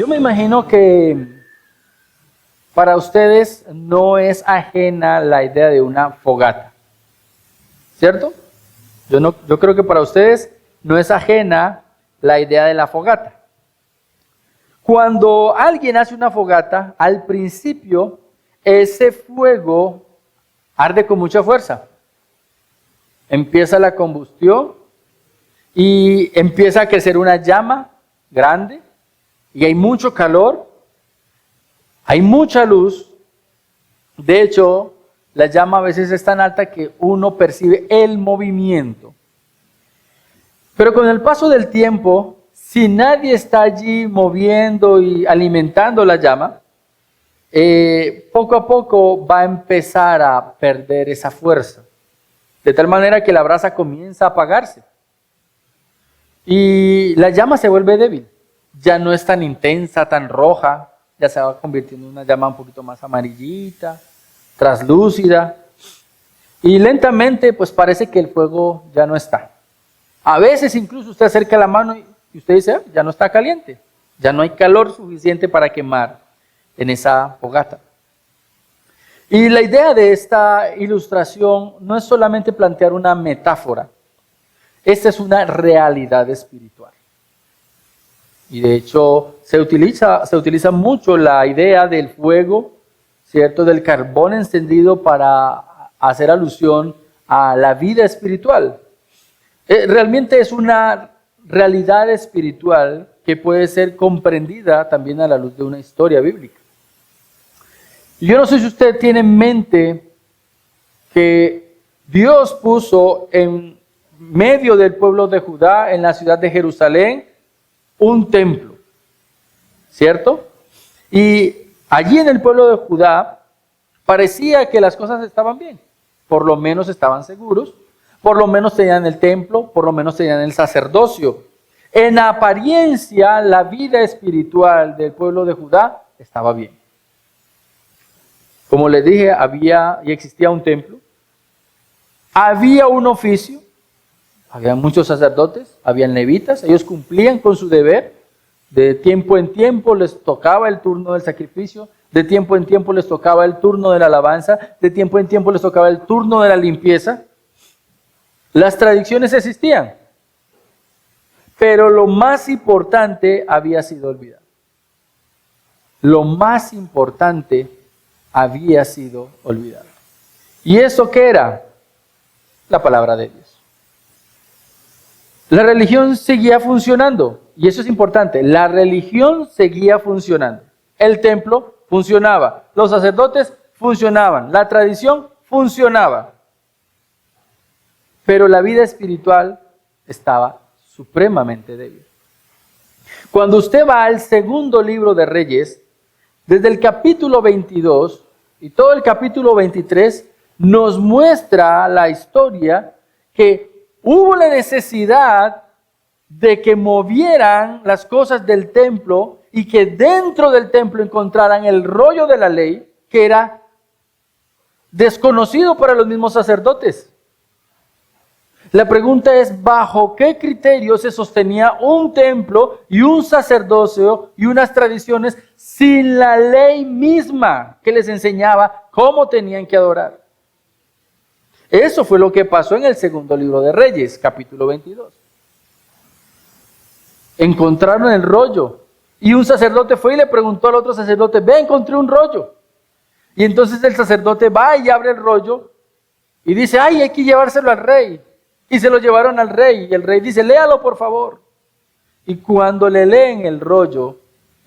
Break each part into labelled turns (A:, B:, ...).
A: Yo me imagino que para ustedes no es ajena la idea de una fogata, ¿cierto? Yo creo que para ustedes no es ajena la idea de la fogata. Cuando alguien hace una fogata, al principio ese fuego arde con mucha fuerza. Empieza la combustión y empieza a crecer una llama grande y hay mucho calor, hay mucha luz. De hecho, la llama a veces es tan alta que uno percibe el movimiento. Pero con el paso del tiempo, si nadie está allí moviendo y alimentando la llama, poco a poco va a empezar a perder esa fuerza. De tal manera que la brasa comienza a apagarse. Y la llama se vuelve débil. Ya no es tan intensa, tan roja. Ya se va convirtiendo en una llama un poquito más amarillita, traslúcida. Y lentamente pues parece que el fuego ya no está. A veces incluso usted acerca la mano y usted dice, ya no está caliente. Ya no hay calor suficiente para quemar en esa fogata. Y la idea de esta ilustración no es solamente plantear una metáfora. Esta es una realidad espiritual. Y de hecho se utiliza mucho la idea del fuego, ¿cierto? Del carbón encendido para hacer alusión a la vida espiritual. Realmente es una realidad espiritual que puede ser comprendida también a la luz de una historia bíblica. Yo no sé si usted tiene en mente que Dios puso en medio del pueblo de Judá, en la ciudad de Jerusalén, un templo, ¿cierto? Y allí en el pueblo de Judá parecía que las cosas estaban bien, por lo menos estaban seguros, por lo menos tenían el templo, por lo menos tenían el sacerdocio. En apariencia, la vida espiritual del pueblo de Judá estaba bien. Como les dije, había y existía un templo, había un oficio, había muchos sacerdotes, habían levitas, ellos cumplían con su deber, de tiempo en tiempo les tocaba el turno del sacrificio, de tiempo en tiempo les tocaba el turno de la alabanza, de tiempo en tiempo les tocaba el turno de la limpieza. Las tradiciones existían, pero lo más importante había sido olvidado. Lo más importante había sido olvidado. ¿Y eso qué era? La palabra de Dios. La religión seguía funcionando, y eso es importante, la religión seguía funcionando. El templo funcionaba, los sacerdotes funcionaban, la tradición funcionaba. Pero la vida espiritual estaba supremamente débil. Cuando usted va al segundo libro de Reyes, desde el capítulo 22 y todo el capítulo 23 nos muestra la historia que hubo la necesidad de que movieran las cosas del templo y que dentro del templo encontraran el rollo de la ley que era desconocido para los mismos sacerdotes. La pregunta es, ¿bajo qué criterio se sostenía un templo y un sacerdocio y unas tradiciones sin la ley misma que les enseñaba cómo tenían que adorar? Eso fue lo que pasó en el segundo libro de Reyes, capítulo 22. Encontraron el rollo y un sacerdote fue y le preguntó al otro sacerdote, ve, encontré un rollo. Y entonces el sacerdote va y abre el rollo y dice, ay, hay que llevárselo al rey. Y se lo llevaron al rey y el rey dice, léalo por favor. Y cuando le leen el rollo,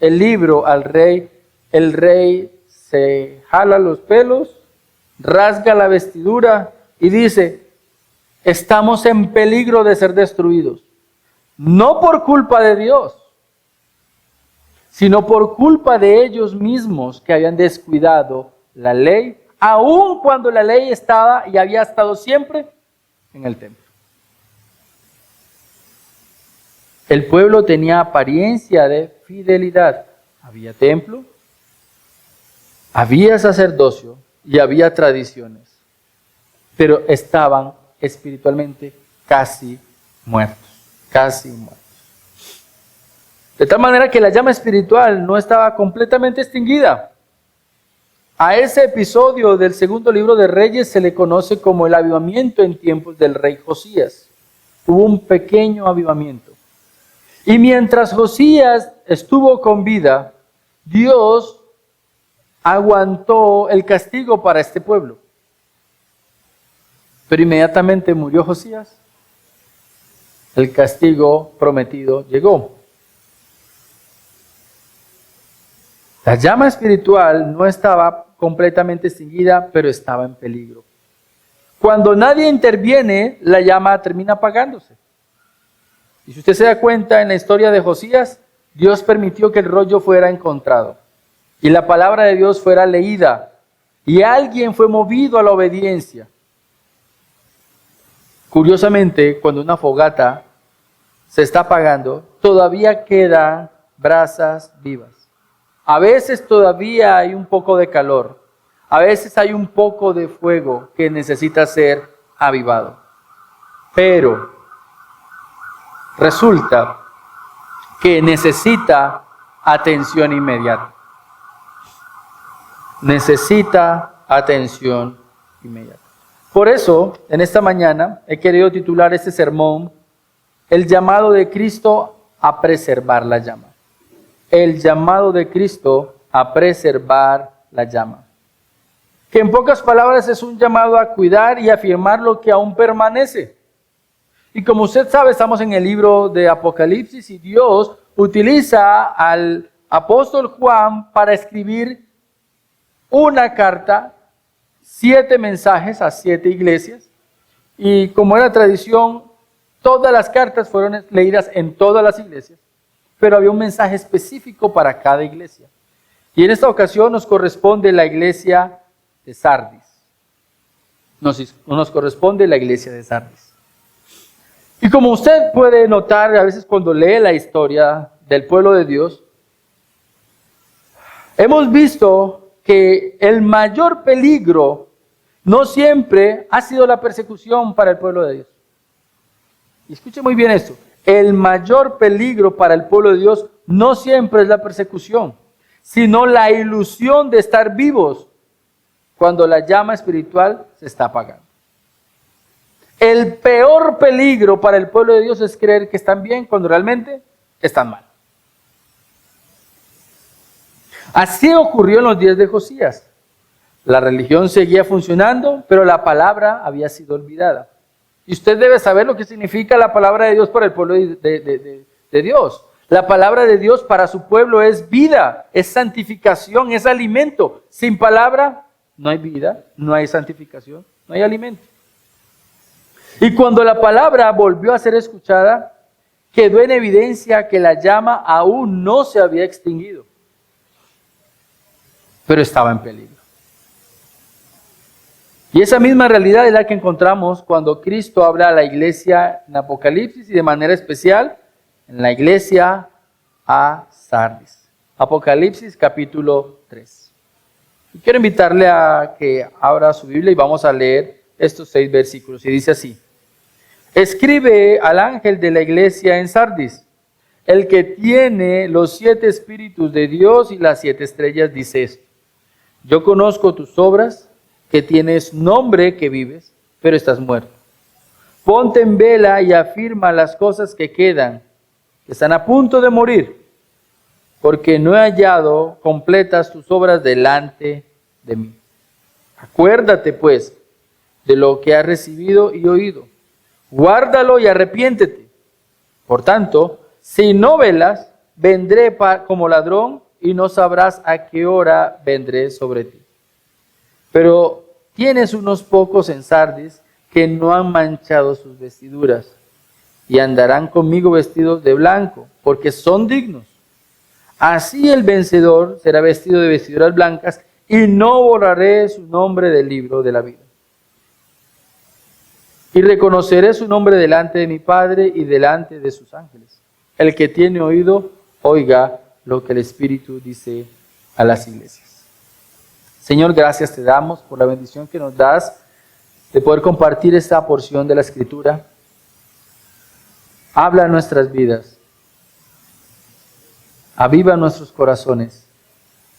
A: el libro al rey, el rey se jala los pelos, rasga la vestidura y dice, estamos en peligro de ser destruidos. No por culpa de Dios, sino por culpa de ellos mismos que habían descuidado la ley, aun cuando la ley estaba y había estado siempre en el templo. El pueblo tenía apariencia de fidelidad. Había templo, había sacerdocio y había tradiciones, pero estaban espiritualmente casi muertos, casi muertos. De tal manera que la llama espiritual no estaba completamente extinguida. A ese episodio del segundo libro de Reyes se le conoce como el avivamiento en tiempos del rey Josías. Hubo un pequeño avivamiento. Y mientras Josías estuvo con vida, Dios aguantó el castigo para este pueblo. Pero inmediatamente murió Josías. El castigo prometido llegó. La llama espiritual no estaba completamente extinguida, pero estaba en peligro. Cuando nadie interviene, la llama termina apagándose. Y si usted se da cuenta, en la historia de Josías, Dios permitió que el rollo fuera encontrado y la palabra de Dios fuera leída y alguien fue movido a la obediencia. Curiosamente, cuando una fogata se está apagando, todavía quedan brasas vivas. A veces todavía hay un poco de calor, a veces hay un poco de fuego que necesita ser avivado. Pero resulta que necesita atención inmediata. Necesita atención inmediata. Por eso, en esta mañana he querido titular este sermón, El llamado de Cristo a preservar la llama. El llamado de Cristo a preservar la llama. Que en pocas palabras es un llamado a cuidar y afirmar lo que aún permanece. Y como usted sabe, estamos en el libro de Apocalipsis y Dios utiliza al apóstol Juan para escribir una carta, 7 mensajes a 7 iglesias. Y como era tradición, todas las cartas fueron leídas en todas las iglesias, pero había un mensaje específico para cada iglesia. Y en esta ocasión nos corresponde la iglesia de Sardis. Nos corresponde la iglesia de Sardis. Y como usted puede notar a veces cuando lee la historia del pueblo de Dios, hemos visto que el mayor peligro no siempre ha sido la persecución para el pueblo de Dios. Y escuche muy bien esto. El mayor peligro para el pueblo de Dios no siempre es la persecución, sino la ilusión de estar vivos cuando la llama espiritual se está apagando. El peor peligro para el pueblo de Dios es creer que están bien cuando realmente están mal. Así ocurrió en los días de Josías. La religión seguía funcionando, pero la palabra había sido olvidada. Y usted debe saber lo que significa la palabra de Dios para el pueblo de Dios. La palabra de Dios para su pueblo es vida, es santificación, es alimento. Sin palabra no hay vida, no hay santificación, no hay alimento. Y cuando la palabra volvió a ser escuchada, quedó en evidencia que la llama aún no se había extinguido, pero estaba en peligro. Y esa misma realidad es la que encontramos cuando Cristo habla a la iglesia en Apocalipsis y de manera especial en la iglesia a Sardis. Apocalipsis capítulo 3. Y quiero invitarle a que abra su Biblia y vamos a leer estos 6 versículos. Y dice así: Escribe al ángel de la iglesia en Sardis, el que tiene los 7 espíritus de Dios y las 7 estrellas, dice esto: Yo conozco tus obras, que tienes nombre que vives, pero estás muerto. Ponte en vela y afirma las cosas que quedan, que están a punto de morir, porque no he hallado completas tus obras delante de mí. Acuérdate, pues, de lo que has recibido y oído. Guárdalo y arrepiéntete. Por tanto, si no velas, vendré como ladrón y no sabrás a qué hora vendré sobre ti. Pero tienes unos pocos en Sardis que no han manchado sus vestiduras y andarán conmigo vestidos de blanco, porque son dignos. Así el vencedor será vestido de vestiduras blancas y no borraré su nombre del libro de la vida. Y reconoceré su nombre delante de mi Padre y delante de sus ángeles. El que tiene oído, oiga lo que el Espíritu dice a las iglesias. Señor, gracias te damos por la bendición que nos das de poder compartir esta porción de la Escritura. Habla en nuestras vidas. Aviva nuestros corazones,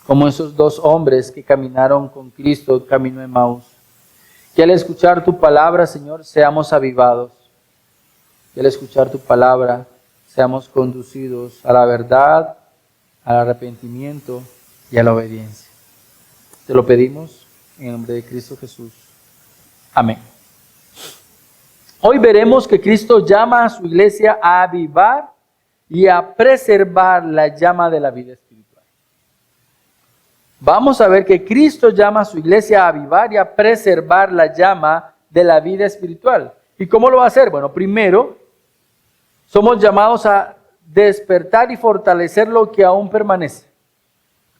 A: como esos dos hombres que caminaron con Cristo camino de Emaús. Que al escuchar tu palabra, Señor, seamos avivados. Que al escuchar tu palabra, seamos conducidos a la verdad, al arrepentimiento y a la obediencia. Te lo pedimos en el nombre de Cristo Jesús. Amén. Hoy veremos que Cristo llama a su iglesia a avivar y a preservar la llama de la vida espiritual. Vamos a ver que Cristo llama a su iglesia a avivar y a preservar la llama de la vida espiritual. ¿Y cómo lo va a hacer? Bueno, primero, somos llamados a despertar y fortalecer lo que aún permanece.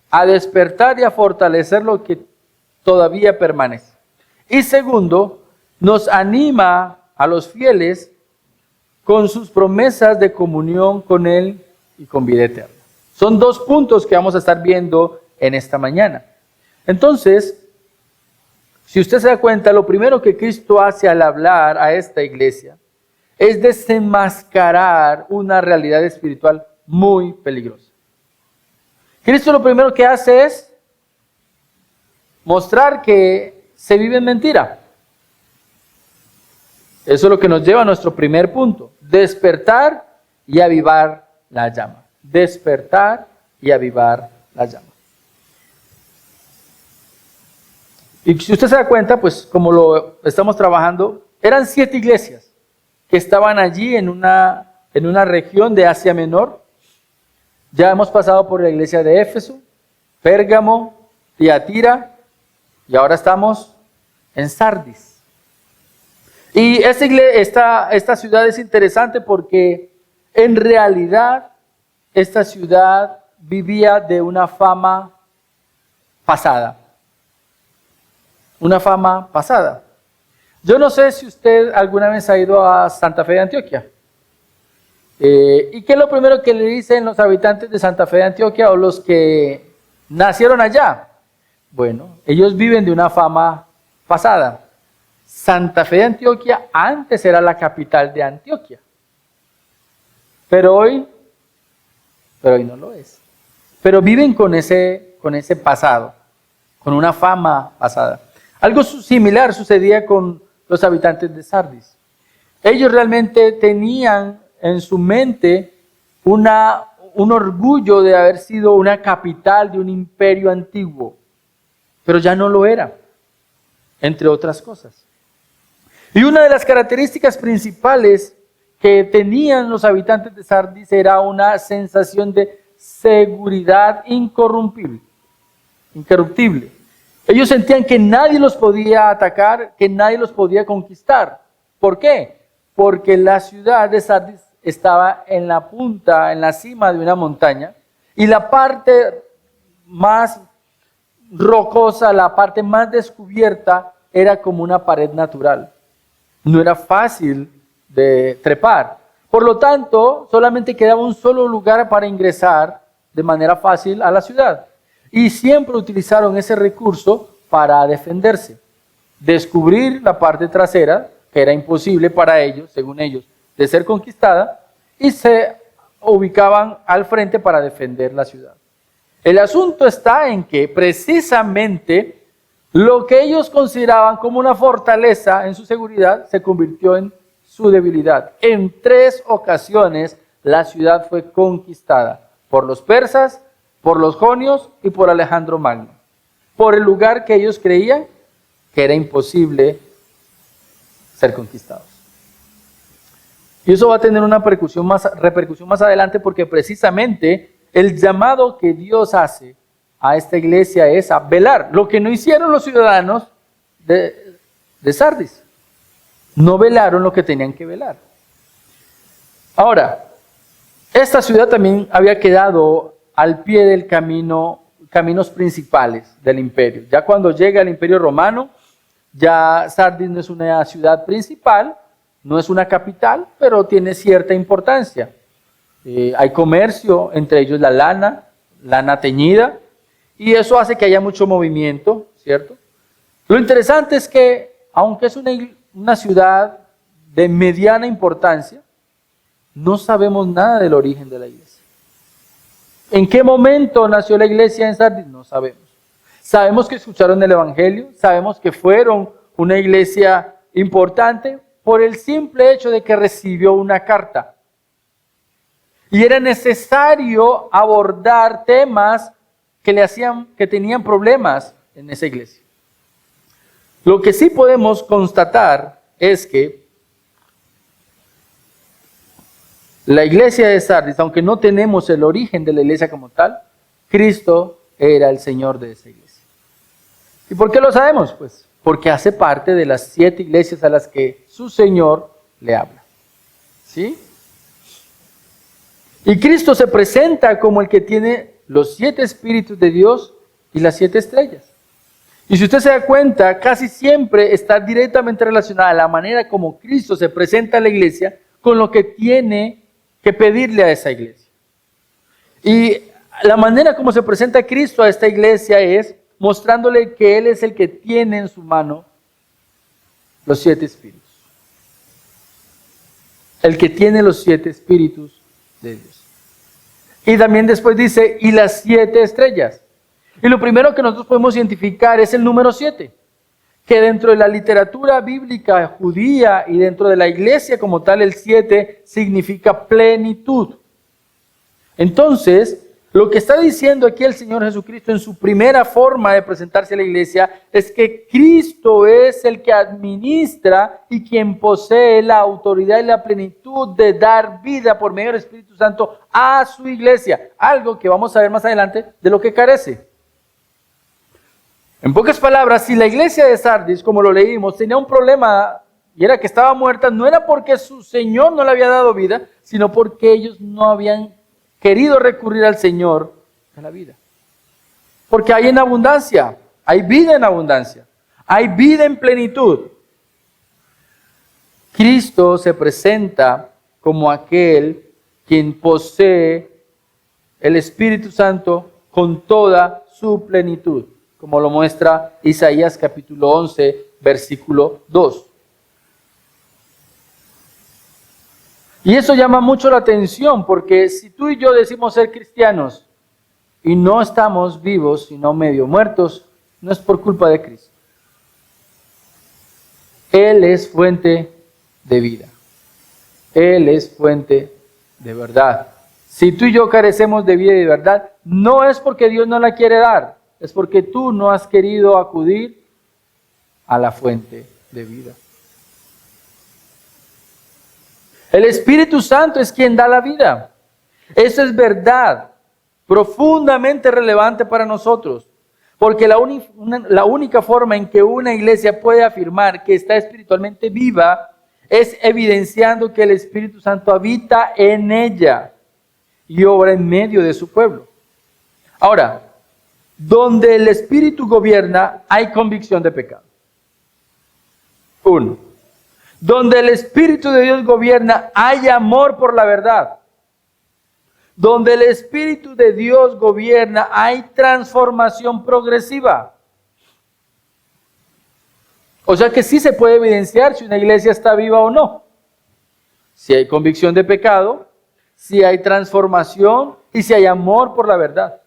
A: A despertar y a fortalecer lo que todavía permanece. Y segundo, nos anima a los fieles con sus promesas de comunión con Él y con vida eterna. Son dos puntos que vamos a estar viendo en esta mañana. Entonces, si usted se da cuenta, lo primero que Cristo hace al hablar a esta iglesia es desenmascarar una realidad espiritual muy peligrosa. Cristo lo primero que hace es mostrar que se vive en mentira. Eso es lo que nos lleva a nuestro primer punto. Despertar y avivar la llama. Despertar y avivar la llama. Y si usted se da cuenta, pues como lo estamos trabajando, eran 7 iglesias que estaban allí en una región de Asia Menor. Ya hemos pasado por la iglesia de Éfeso, Pérgamo, Tiatira y ahora estamos en Sardis. Y esta ciudad es interesante porque en realidad esta ciudad vivía de una fama pasada. Una fama pasada. Yo no sé si usted alguna vez ha ido a Santa Fe de Antioquia. ¿Y qué es lo primero que le dicen los habitantes de Santa Fe de Antioquia o los que nacieron allá? Bueno, ellos viven de una fama pasada. Santa Fe de Antioquia antes era la capital de Antioquia. Pero hoy no lo es. Pero viven con ese pasado, con una fama pasada. Algo similar sucedía con los habitantes de Sardis. Ellos realmente tenían en su mente un orgullo de haber sido una capital de un imperio antiguo, pero ya no lo era, entre otras cosas. Y una de las características principales que tenían los habitantes de Sardis era una sensación de seguridad incorruptible. Ellos sentían que nadie los podía atacar, que nadie los podía conquistar. ¿Por qué? Porque la ciudad de Sardis estaba en la punta, en la cima de una montaña, y la parte más rocosa, la parte más descubierta, era como una pared natural. No era fácil de trepar. Por lo tanto, solamente quedaba un solo lugar para ingresar de manera fácil a la ciudad. Y siempre utilizaron ese recurso para defenderse. Descubrir la parte trasera, que era imposible para ellos, según ellos, de ser conquistada, y se ubicaban al frente para defender la ciudad. El asunto está en que precisamente lo que ellos consideraban como una fortaleza en su seguridad se convirtió en su debilidad. En 3 ocasiones la ciudad fue conquistada por los persas, por los jonios y por Alejandro Magno, por el lugar que ellos creían que era imposible ser conquistados. Y eso va a tener una repercusión más adelante, porque precisamente el llamado que Dios hace a esta iglesia es a velar, lo que no hicieron los ciudadanos de Sardis. No velaron lo que tenían que velar. Ahora, esta ciudad también había quedado al pie del caminos principales del imperio. Ya cuando llega el imperio romano, ya Sardis no es una ciudad principal, no es una capital, pero tiene cierta importancia. Hay comercio, entre ellos la lana teñida, y eso hace que haya mucho movimiento, ¿cierto? Lo interesante es que, aunque es una ciudad de mediana importancia, no sabemos nada del origen de la iglesia. ¿En qué momento nació la iglesia en Sardis? No sabemos. Sabemos que escucharon el Evangelio, sabemos que fueron una iglesia importante por el simple hecho de que recibió una carta. Y era necesario abordar temas que tenían problemas en esa iglesia. Lo que sí podemos constatar es que la iglesia de Sardis, aunque no tenemos el origen de la iglesia como tal, Cristo era el Señor de esa iglesia. ¿Y por qué lo sabemos? Pues porque hace parte de las 7 iglesias a las que su Señor le habla. ¿Sí? Y Cristo se presenta como el que tiene los 7 espíritus de Dios y las 7 estrellas. Y si usted se da cuenta, casi siempre está directamente relacionada la manera como Cristo se presenta a la iglesia con lo que tiene que pedirle a esa iglesia. Y la manera como se presenta Cristo a esta iglesia es mostrándole que Él es el que tiene en su mano los 7 espíritus. El que tiene los 7 espíritus de Dios. Y también después dice, y las 7 estrellas. Y lo primero que nosotros podemos identificar es el número 7, que dentro de la literatura bíblica judía y dentro de la iglesia como tal, el 7 significa plenitud. Entonces, lo que está diciendo aquí el Señor Jesucristo en su primera forma de presentarse a la iglesia es que Cristo es el que administra y quien posee la autoridad y la plenitud de dar vida por medio del Espíritu Santo a su iglesia. Algo que vamos a ver más adelante de lo que carece. En pocas palabras, si la iglesia de Sardis, como lo leímos, tenía un problema y era que estaba muerta, no era porque su Señor no le había dado vida, sino porque ellos no habían querido recurrir al Señor de la vida. Porque hay en abundancia, hay vida en abundancia, hay vida en plenitud. Cristo se presenta como aquel quien posee el Espíritu Santo con toda su plenitud, como lo muestra Isaías capítulo 11, versículo 2. Y eso llama mucho la atención, porque si tú y yo decimos ser cristianos y no estamos vivos, sino medio muertos, no es por culpa de Cristo. Él es fuente de vida. Él es fuente de verdad. Si tú y yo carecemos de vida y de verdad, no es porque Dios no la quiere dar, es porque tú no has querido acudir a la fuente de vida. El Espíritu Santo es quien da la vida. Eso es verdad, profundamente relevante para nosotros. Porque la única forma en que una iglesia puede afirmar que está espiritualmente viva es evidenciando que el Espíritu Santo habita en ella y obra en medio de su pueblo. Ahora, donde el Espíritu gobierna, hay convicción de pecado. 1. Donde el Espíritu de Dios gobierna, hay amor por la verdad. Donde el Espíritu de Dios gobierna, hay transformación progresiva. O sea que sí se puede evidenciar si una iglesia está viva o no. Si hay convicción de pecado, si hay transformación y si hay amor por la verdad.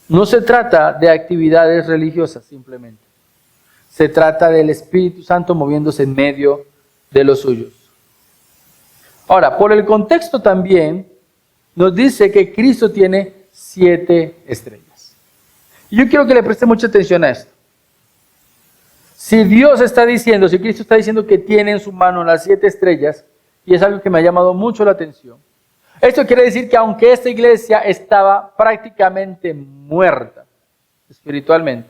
A: No se trata de actividades religiosas simplemente. Se trata del Espíritu Santo moviéndose en medio de los suyos. Ahora, por el contexto también nos dice que Cristo tiene 7 estrellas. Y yo quiero que le preste mucha atención a esto. Si Dios está diciendo, si Cristo está diciendo que tiene en su mano las 7 estrellas, y es algo que me ha llamado mucho la atención, esto quiere decir que aunque esta iglesia estaba prácticamente muerta espiritualmente,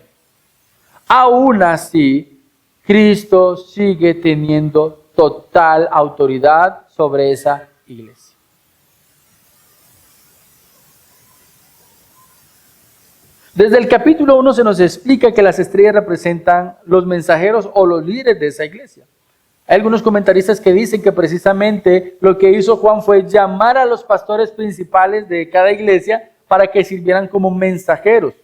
A: aún así Cristo sigue teniendo total autoridad sobre esa iglesia. Desde el capítulo 1 se nos explica que las estrellas representan los mensajeros o los líderes de esa iglesia. Hay algunos comentaristas que dicen que precisamente lo que hizo Juan fue llamar a los pastores principales de cada iglesia para que sirvieran como mensajeros.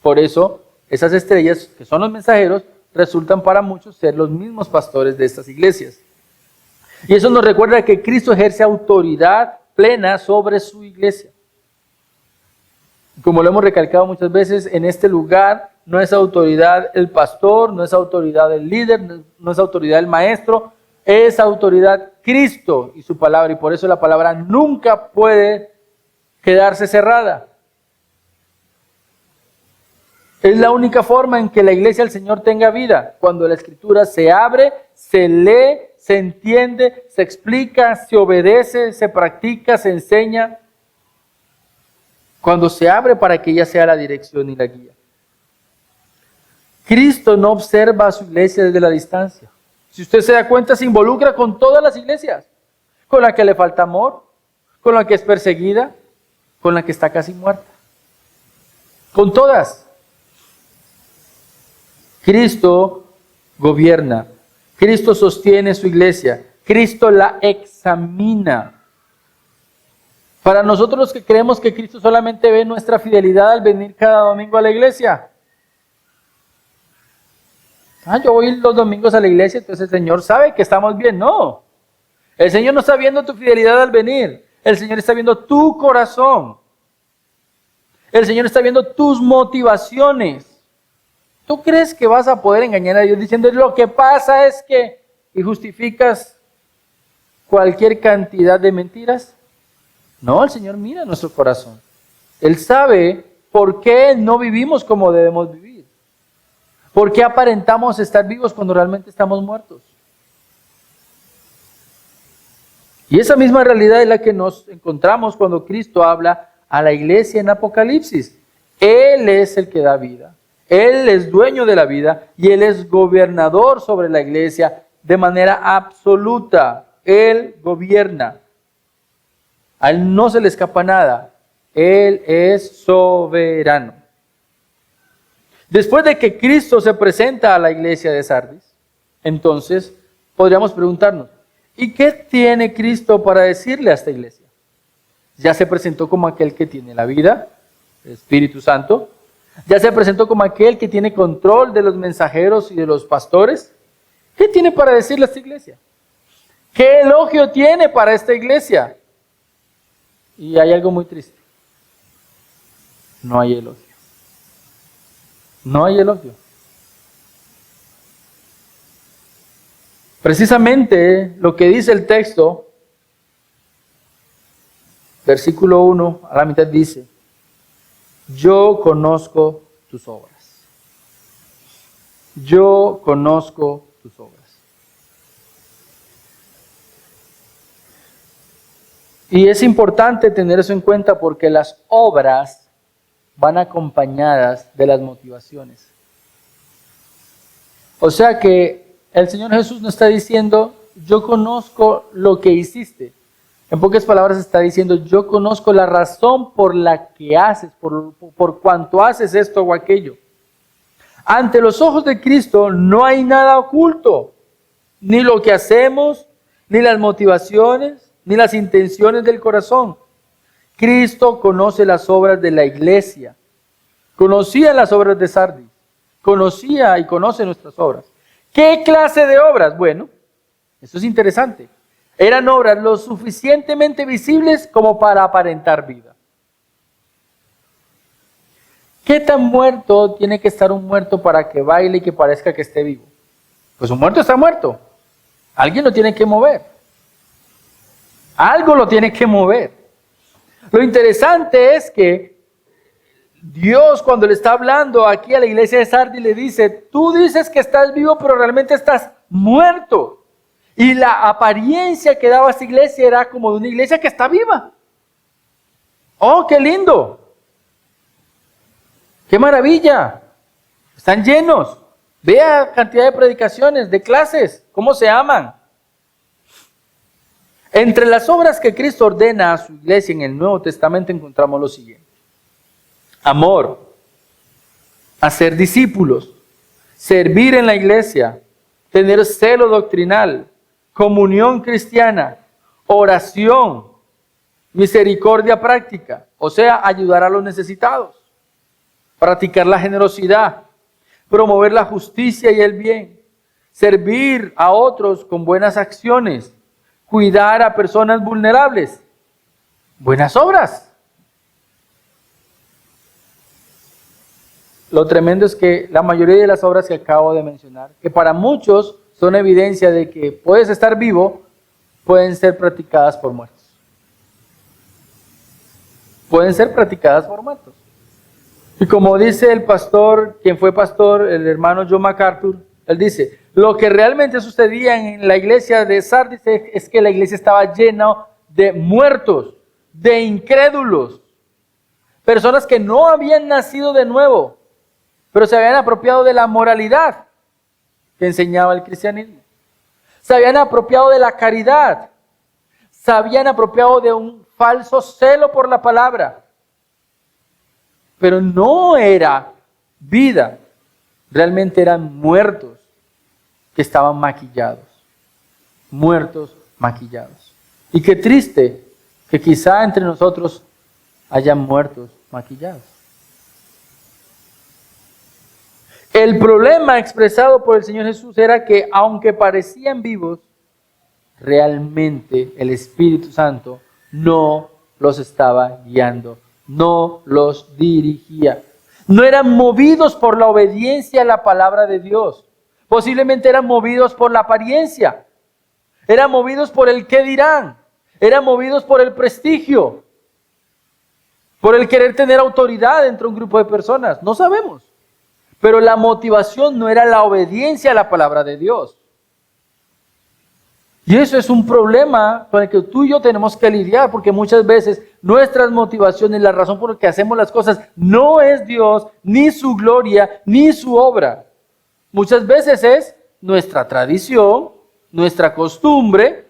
A: Por eso, esas estrellas, que son los mensajeros, resultan para muchos ser los mismos pastores de estas iglesias. Y eso nos recuerda que Cristo ejerce autoridad plena sobre su iglesia. Como lo hemos recalcado muchas veces, en este lugar no es autoridad el pastor, no es autoridad el líder, no es autoridad el maestro, es autoridad Cristo y su palabra. Y por eso la palabra nunca puede quedarse cerrada. Es la única forma en que la iglesia del Señor tenga vida, cuando la Escritura se abre, se lee, se entiende, se explica, se obedece, se practica, se enseña. Cuando se abre para que ella sea la dirección y la guía. Cristo no observa a su iglesia desde la distancia. Si usted se da cuenta, se involucra con todas las iglesias. Con la que le falta amor, con la que es perseguida, con la que está casi muerta. Con todas. Cristo gobierna. Cristo sostiene su iglesia. Cristo la examina. Para nosotros los que creemos que Cristo solamente ve nuestra fidelidad al venir cada domingo a la iglesia. Yo voy los domingos a la iglesia, entonces el Señor sabe que estamos bien. No. El Señor no está viendo tu fidelidad al venir. El Señor está viendo tu corazón. El Señor está viendo tus motivaciones. ¿Tú crees que vas a poder engañar a Dios diciendo lo que pasa es que y justificas cualquier cantidad de mentiras? No, el Señor mira nuestro corazón. Él sabe por qué no vivimos como debemos vivir. ¿Por qué aparentamos estar vivos cuando realmente estamos muertos? Y esa misma realidad es la que nos encontramos cuando Cristo habla a la iglesia en Apocalipsis. Él es el que da vida. Él es dueño de la vida y Él es gobernador sobre la iglesia de manera absoluta. Él gobierna. A Él no se le escapa nada. Él es soberano. Después de que Cristo se presenta a la iglesia de Sardis, entonces podríamos preguntarnos, ¿y qué tiene Cristo para decirle a esta iglesia? Ya se presentó como aquel que tiene la vida, el Espíritu Santo. Ya se presentó como aquel que tiene control de los mensajeros y de los pastores. ¿Qué tiene para decirle a esta iglesia? ¿Qué elogio tiene para esta iglesia? Y hay algo muy triste. No hay elogio. No hay elogio. Precisamente lo que dice el texto, versículo 1 a la mitad dice, yo conozco tus obras. Yo conozco tus obras. Y es importante tener eso en cuenta porque las obras van acompañadas de las motivaciones. O sea que el Señor Jesús no está diciendo, yo conozco lo que hiciste. En pocas palabras está diciendo, yo conozco la razón por la que haces, por cuanto haces esto o aquello. Ante los ojos de Cristo no hay nada oculto, ni lo que hacemos, ni las motivaciones, ni las intenciones del corazón. Cristo conoce las obras de la iglesia, conocía las obras de Sardis, conocía y conoce nuestras obras. ¿Qué clase de obras? Bueno, eso es interesante. Eran obras lo suficientemente visibles como para aparentar vida. ¿Qué tan muerto tiene que estar un muerto para que baile y que parezca que esté vivo? Pues un muerto está muerto. Alguien lo tiene que mover. Algo lo tiene que mover. Lo interesante es que Dios, cuando le está hablando aquí a la iglesia de Sardis, le dice, tú dices que estás vivo, pero realmente estás muerto. Y la apariencia que daba esta iglesia era como de una iglesia que está viva. ¡Oh, qué lindo! ¡Qué maravilla! Están llenos. Vea cantidad de predicaciones, de clases, cómo se aman. Entre las obras que Cristo ordena a su iglesia en el Nuevo Testamento encontramos lo siguiente. Amor, hacer discípulos, servir en la iglesia, tener celo doctrinal, comunión cristiana, oración, misericordia práctica, o sea, ayudar a los necesitados, practicar la generosidad, promover la justicia y el bien, servir a otros con buenas acciones, cuidar a personas vulnerables. Buenas obras. Lo tremendo es que la mayoría de las obras que acabo de mencionar, que para muchos son evidencia de que puedes estar vivo, pueden ser practicadas por muertos. Pueden ser practicadas por muertos. Y como dice el pastor, quien fue pastor, el hermano John MacArthur, él dice, lo que realmente sucedía en la iglesia de Sardis es que la iglesia estaba llena de muertos, de incrédulos, personas que no habían nacido de nuevo, pero se habían apropiado de la moralidad que enseñaba el cristianismo. Se habían apropiado de la caridad, se habían apropiado de un falso celo por la palabra, pero no era vida, realmente eran muertos que estaban maquillados, muertos maquillados. Y qué triste que quizá entre nosotros haya muertos maquillados. El problema expresado por el Señor Jesús era que aunque parecían vivos, realmente el Espíritu Santo no los estaba guiando, no los dirigía. No eran movidos por la obediencia a la palabra de Dios. Posiblemente eran movidos por la apariencia. Eran movidos por el qué dirán. Eran movidos por el prestigio. Por el querer tener autoridad entre un grupo de personas. No sabemos. Pero la motivación no era la obediencia a la palabra de Dios. Y eso es un problema con el que tú y yo tenemos que lidiar, porque muchas veces nuestras motivaciones, la razón por la que hacemos las cosas, no es Dios, ni su gloria, ni su obra. Muchas veces es nuestra tradición, nuestra costumbre,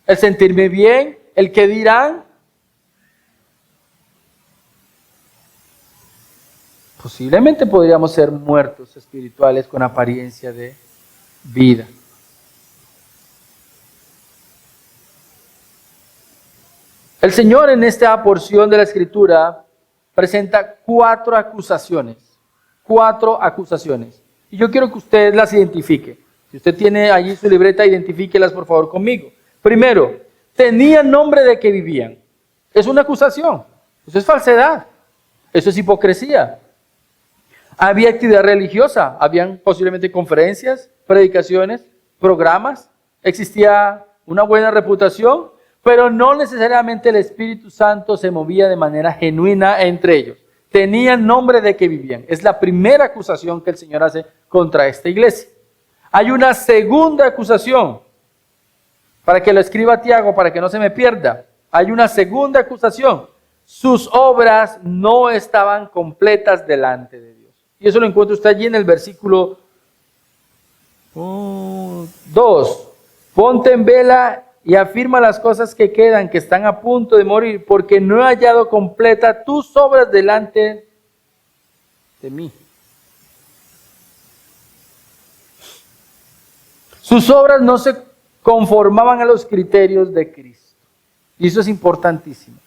A: el sentirme bien, el que dirán. Posiblemente podríamos ser muertos espirituales con apariencia de vida. El Señor en esta porción de la Escritura presenta 4 acusaciones. 4 acusaciones. Y yo quiero que usted las identifique. Si usted tiene allí su libreta, identifíquelas por favor conmigo. Primero, tenían nombre de que vivían. Es una acusación. Eso es falsedad. Eso es hipocresía. Había actividad religiosa. Habían posiblemente conferencias, predicaciones, programas. Existía una buena reputación. Pero no necesariamente el Espíritu Santo se movía de manera genuina entre ellos. Tenían nombre de que vivían. Es la primera acusación que el Señor hace contra esta iglesia. Hay una segunda acusación, para que lo escriba Tiago, para que no se me pierda. Hay una segunda acusación. Sus obras no estaban completas delante de Dios. Y eso lo encuentra usted allí en el versículo 2. Ponte en vela y afirma las cosas que quedan, que están a punto de morir, porque no he hallado completa tus obras delante de mí. Sus obras no se conformaban a los criterios de Cristo. Y eso es importantísimo.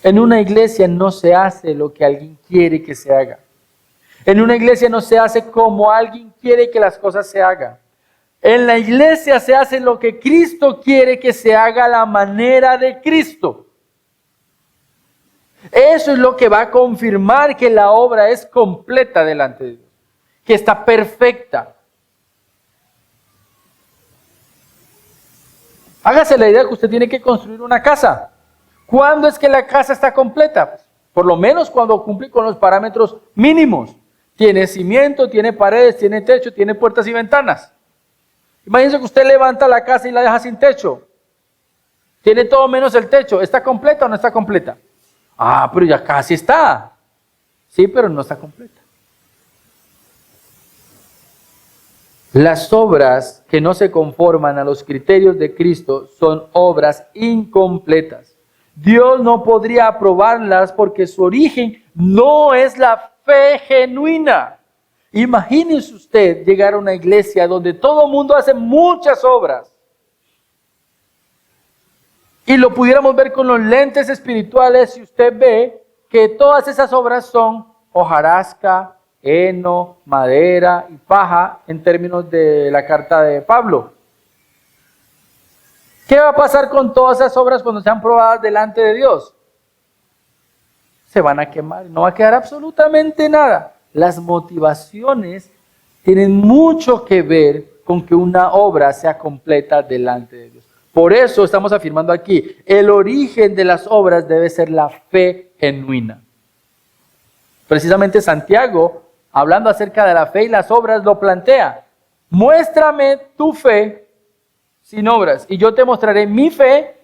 A: En una iglesia no se hace lo que alguien quiere que se haga. En una iglesia no se hace como alguien quiere que las cosas se hagan. En la iglesia se hace lo que Cristo quiere que se haga a la manera de Cristo. Eso es lo que va a confirmar que la obra es completa delante de Dios, que está perfecta. Hágase la idea que usted tiene que construir una casa. ¿Cuándo es que la casa está completa? Por lo menos cuando cumple con los parámetros mínimos. Tiene cimiento, tiene paredes, tiene techo, tiene puertas y ventanas. Imagínense que usted levanta la casa y la deja sin techo. Tiene todo menos el techo. ¿Está completa o no está completa? Ah, pero ya casi está. Sí, pero no está completa. Las obras que no se conforman a los criterios de Cristo son obras incompletas. Dios no podría aprobarlas porque su origen no es la fe genuina. Imagínese usted llegar a una iglesia donde todo el mundo hace muchas obras y lo pudiéramos ver con los lentes espirituales y usted ve que todas esas obras son hojarasca, heno, madera y paja en términos de la carta de Pablo. ¿Qué va a pasar con todas esas obras cuando sean probadas delante de Dios? Se van a quemar, no va a quedar absolutamente nada. Las motivaciones tienen mucho que ver con que una obra sea completa delante de Dios. Por eso estamos afirmando aquí, el origen de las obras debe ser la fe genuina. Precisamente Santiago, hablando acerca de la fe y las obras, lo plantea. Muéstrame tu fe sin obras, y yo te mostraré mi fe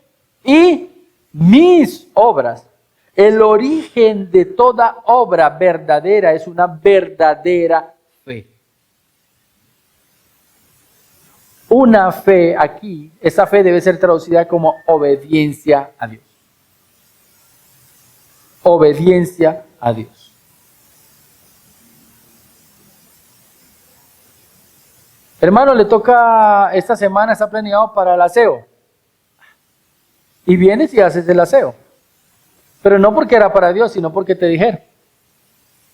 A: y mis obras. El origen de toda obra verdadera es una verdadera fe. Una fe aquí, esa fe debe ser traducida como obediencia a Dios. Obediencia a Dios. Hermano, le toca esta semana, está planeado para el aseo. Y vienes y haces el aseo. Pero no porque era para Dios, sino porque te dijeron.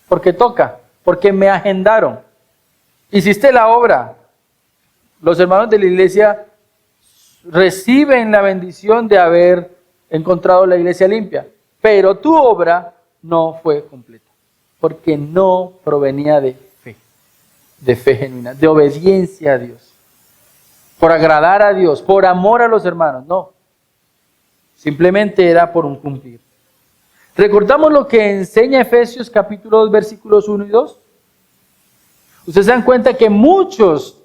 A: Porque toca, porque me agendaron. Hiciste la obra. Los hermanos de la iglesia reciben la bendición de haber encontrado la iglesia limpia. Pero tu obra no fue completa. Porque no provenía de fe genuina, de obediencia a Dios. Por agradar a Dios, por amor a los hermanos. No. Simplemente era por un cumplir. ¿Recordamos lo que enseña Efesios capítulo 2, versículos 1 y 2? Ustedes se dan cuenta que muchos,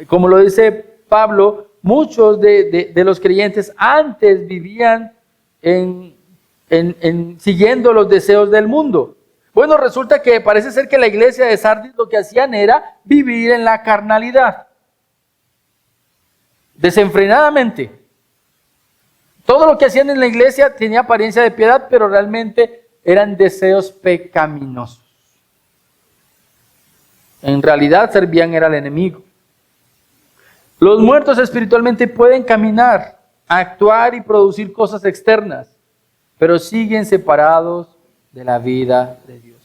A: como lo dice Pablo, muchos de los creyentes antes vivían siguiendo los deseos del mundo. Bueno, resulta que parece ser que la iglesia de Sardis lo que hacían era vivir en la carnalidad, desenfrenadamente. Todo lo que hacían en la iglesia tenía apariencia de piedad, pero realmente eran deseos pecaminosos. En realidad servían era al enemigo. Los muertos espiritualmente pueden caminar, actuar y producir cosas externas, pero siguen separados de la vida de Dios.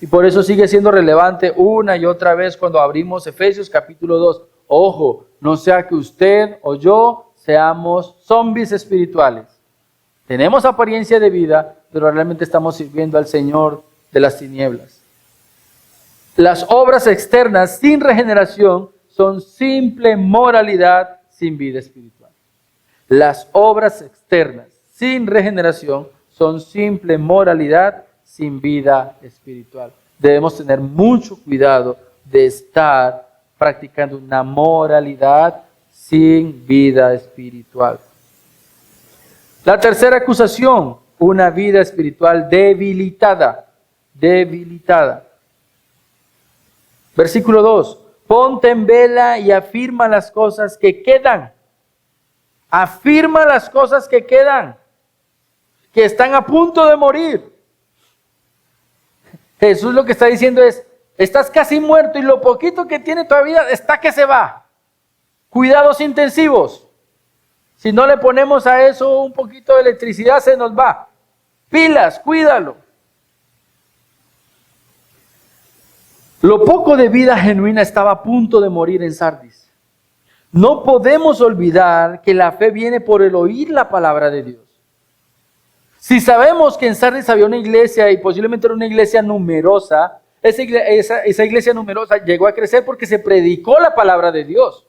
A: Y por eso sigue siendo relevante una y otra vez cuando abrimos Efesios capítulo 2. Ojo, no sea que usted o yo seamos zombies espirituales. Tenemos apariencia de vida, pero realmente estamos sirviendo al Señor de las tinieblas. Las obras externas sin regeneración son simple moralidad sin vida espiritual. Las obras externas sin regeneración son simple moralidad sin vida espiritual. Debemos tener mucho cuidado de estar practicando una moralidad sin vida espiritual. La tercera acusación, una vida espiritual debilitada. Debilitada. Versículo 2. Ponte en vela y afirma las cosas que quedan. Afirma las cosas que quedan, que están a punto de morir. Jesús lo que está diciendo es, estás casi muerto y lo poquito que tiene todavía está que se va. Cuidados intensivos. Si no le ponemos a eso un poquito de electricidad, se nos va. Pilas, cuídalo. Lo poco de vida genuina estaba a punto de morir en Sardis. No podemos olvidar que la fe viene por el oír la palabra de Dios. Si sabemos que en Sardis había una iglesia y posiblemente era una iglesia numerosa, esa iglesia numerosa llegó a crecer porque se predicó la palabra de Dios.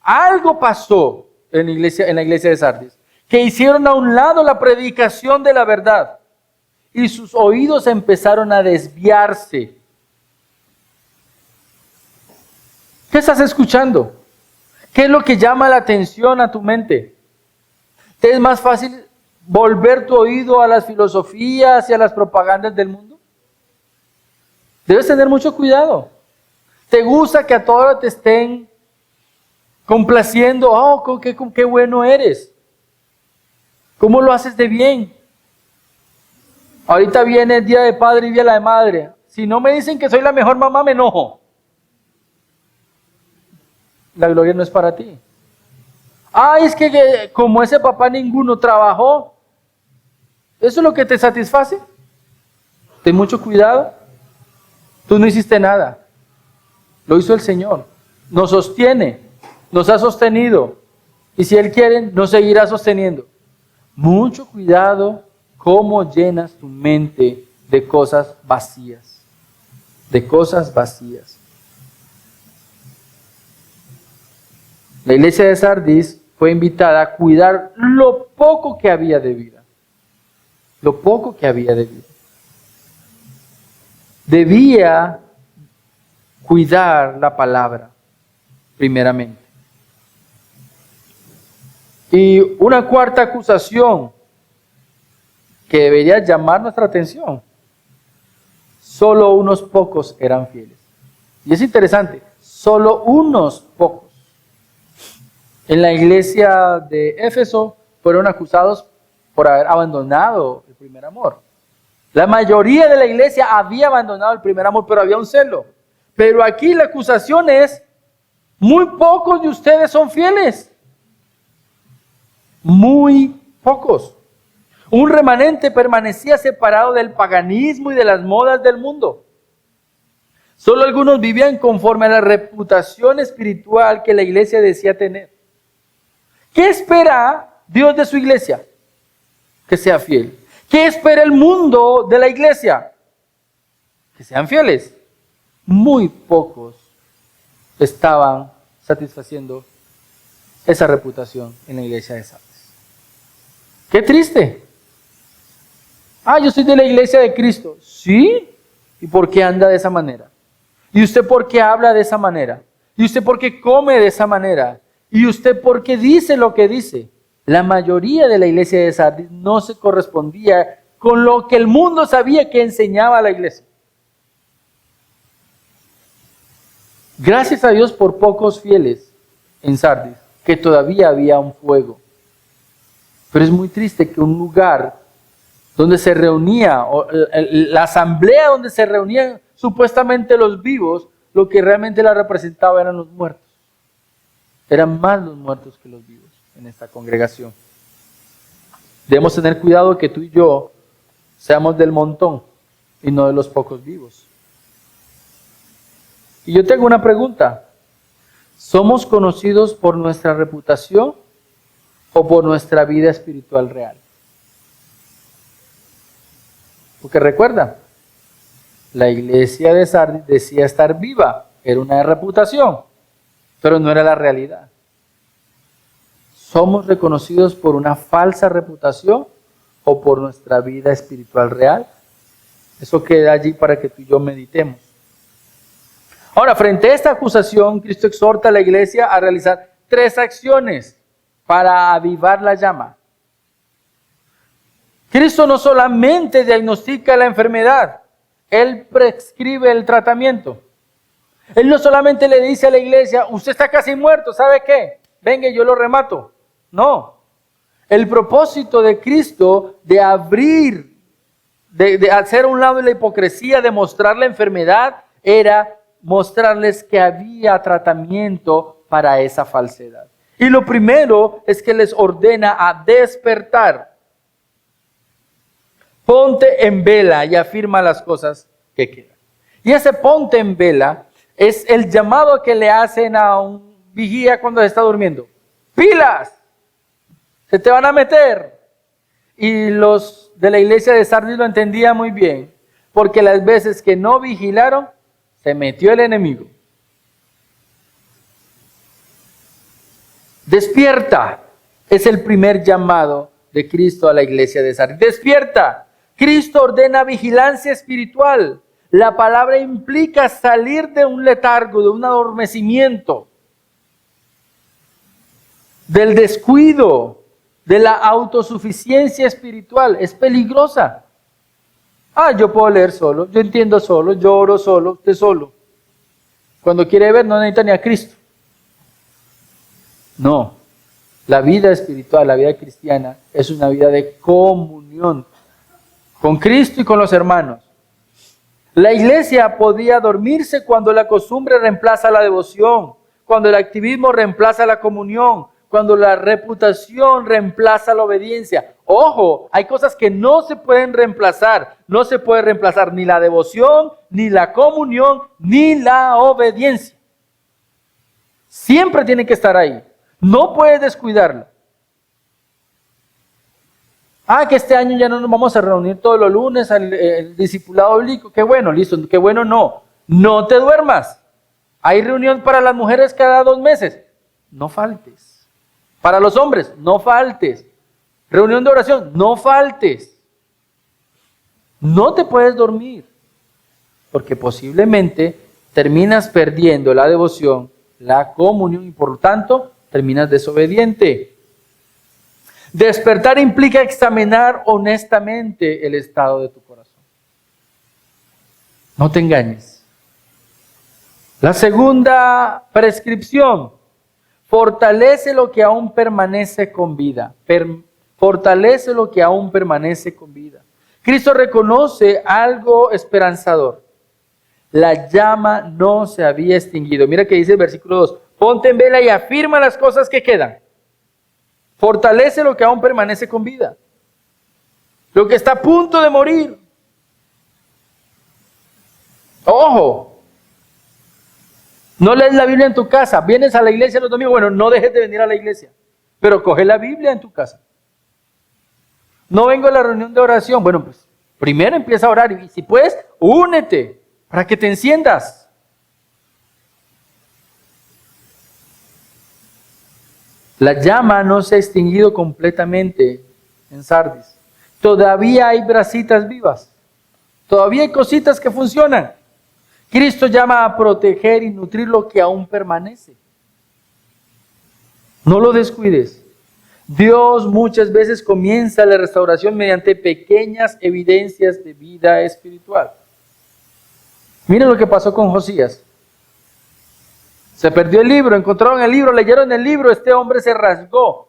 A: Algo pasó en la iglesia de Sardis, que hicieron a un lado la predicación de la verdad y sus oídos empezaron a desviarse. ¿Qué estás escuchando? ¿Qué es lo que llama la atención a tu mente? ¿Te es más fácil volver tu oído a las filosofías y a las propagandas del mundo? Debes tener mucho cuidado. ¿Te gusta que a todos te estén complaciendo? Oh, qué bueno eres. ¿Cómo lo haces de bien? Ahorita viene el día de padre y día de la madre. Si no me dicen que soy la mejor mamá, me enojo. La gloria no es para ti. Ay, es que como ese papá ninguno trabajó. ¿Eso es lo que te satisface? Ten mucho cuidado. Tú no hiciste nada. Lo hizo el Señor. Nos sostiene, nos ha sostenido. Y si Él quiere, nos seguirá sosteniendo. Mucho cuidado cómo llenas tu mente de cosas vacías. De cosas vacías. La iglesia de Sardis fue invitada a cuidar lo poco que había de vida. Lo poco que había de vida. Debía cuidar la palabra, primeramente. Y una cuarta acusación que debería llamar nuestra atención. Solo unos pocos eran fieles. Y es interesante, solo unos pocos. En la iglesia de Éfeso fueron acusados por haber abandonado el primer amor. La mayoría de la iglesia había abandonado el primer amor, pero había un celo. Pero aquí la acusación es, muy pocos de ustedes son fieles. Muy pocos. Un remanente permanecía separado del paganismo y de las modas del mundo. Solo algunos vivían conforme a la reputación espiritual que la iglesia decía tener. ¿Qué espera Dios de su iglesia? Que sea fiel. ¿Qué espera el mundo de la iglesia? Que sean fieles. Muy pocos estaban satisfaciendo esa reputación en la iglesia de Sardis. ¡Qué triste! Yo soy de la iglesia de Cristo. ¿Sí? ¿Y por qué anda de esa manera? ¿Y usted por qué habla de esa manera? ¿Y usted por qué come de esa manera? ¿Y usted por qué dice lo que dice? La mayoría de la iglesia de Sardis no se correspondía con lo que el mundo sabía que enseñaba la iglesia. Gracias a Dios por pocos fieles en Sardis, que todavía había un fuego. Pero es muy triste que un lugar donde se reunía, la asamblea donde se reunían supuestamente los vivos, lo que realmente la representaba eran los muertos. Eran más los muertos que los vivos en esta congregación. Debemos tener cuidado que tú y yo seamos del montón y no de los pocos vivos. Y yo tengo una pregunta. ¿Somos conocidos por nuestra reputación o por nuestra vida espiritual real? Porque recuerda, la iglesia de Sardis decía estar viva, era una reputación, pero no era la realidad. ¿Somos reconocidos por una falsa reputación o por nuestra vida espiritual real? Eso queda allí para que tú y yo meditemos. Ahora, frente a esta acusación, Cristo exhorta a la iglesia a realizar 3 acciones para avivar la llama. Cristo no solamente diagnostica la enfermedad, Él prescribe el tratamiento. Él no solamente le dice a la iglesia, usted está casi muerto, ¿sabe qué? Venga, yo lo remato. No. El propósito de Cristo de abrir, de hacer a un lado la hipocresía, de mostrar la enfermedad, era mostrarles que había tratamiento para esa falsedad. Y lo primero es que les ordena a despertar. Ponte en vela y afirma las cosas que quedan. Y ese ponte en vela es el llamado que le hacen a un vigía cuando está durmiendo. ¡Pilas! Se te van a meter. Y los de la iglesia de Sardis lo entendían muy bien, porque las veces que no vigilaron, se metió el enemigo. Despierta. Es el primer llamado de Cristo a la iglesia de Sardis. Despierta. Cristo ordena vigilancia espiritual. La palabra implica salir de un letargo, de un adormecimiento, del descuido, de la autosuficiencia espiritual. Es peligrosa. Yo puedo leer solo, yo entiendo solo, yo oro solo, usted solo. Cuando quiere ver no necesita ni a Cristo. No, la vida espiritual, la vida cristiana es una vida de comunión con Cristo y con los hermanos. La iglesia podía dormirse cuando la costumbre reemplaza la devoción, cuando el activismo reemplaza la comunión, cuando la reputación reemplaza la obediencia. Ojo, hay cosas que no se pueden reemplazar. No se puede reemplazar ni la devoción, ni la comunión, ni la obediencia. Siempre tiene que estar ahí. No puedes descuidarla. Que este año ya no nos vamos a reunir todos los lunes al discipulado bíblico. Qué bueno, listo. Qué bueno, no. No te duermas. Hay reunión para las mujeres cada 2 meses. No faltes. Para los hombres, no faltes. Reunión de oración, no faltes. No te puedes dormir, porque posiblemente terminas perdiendo la devoción, la comunión y por lo tanto terminas desobediente. Despertar implica examinar honestamente el estado de tu corazón. No te engañes. La segunda prescripción: fortalece lo que aún permanece con vida. Fortalece lo que aún permanece con vida. Cristo reconoce algo esperanzador. La llama no se había extinguido. Mira que dice el versículo 2. Ponte en vela y afirma las cosas que quedan. Fortalece lo que aún permanece con vida. Lo que está a punto de morir. Ojo. No lees la Biblia en tu casa. Vienes a la iglesia los domingos. Bueno, no dejes de venir a la iglesia. Pero coge la Biblia en tu casa. No vengo a la reunión de oración. Bueno, pues primero empieza a orar. Y si puedes, únete para que te enciendas. La llama no se ha extinguido completamente en Sardis. Todavía hay brasitas vivas. Todavía hay cositas que funcionan. Cristo llama a proteger y nutrir lo que aún permanece. No lo descuides. Dios muchas veces comienza la restauración mediante pequeñas evidencias de vida espiritual. Miren lo que pasó con Josías. Se perdió el libro, encontraron el libro, leyeron el libro, este hombre se rasgó.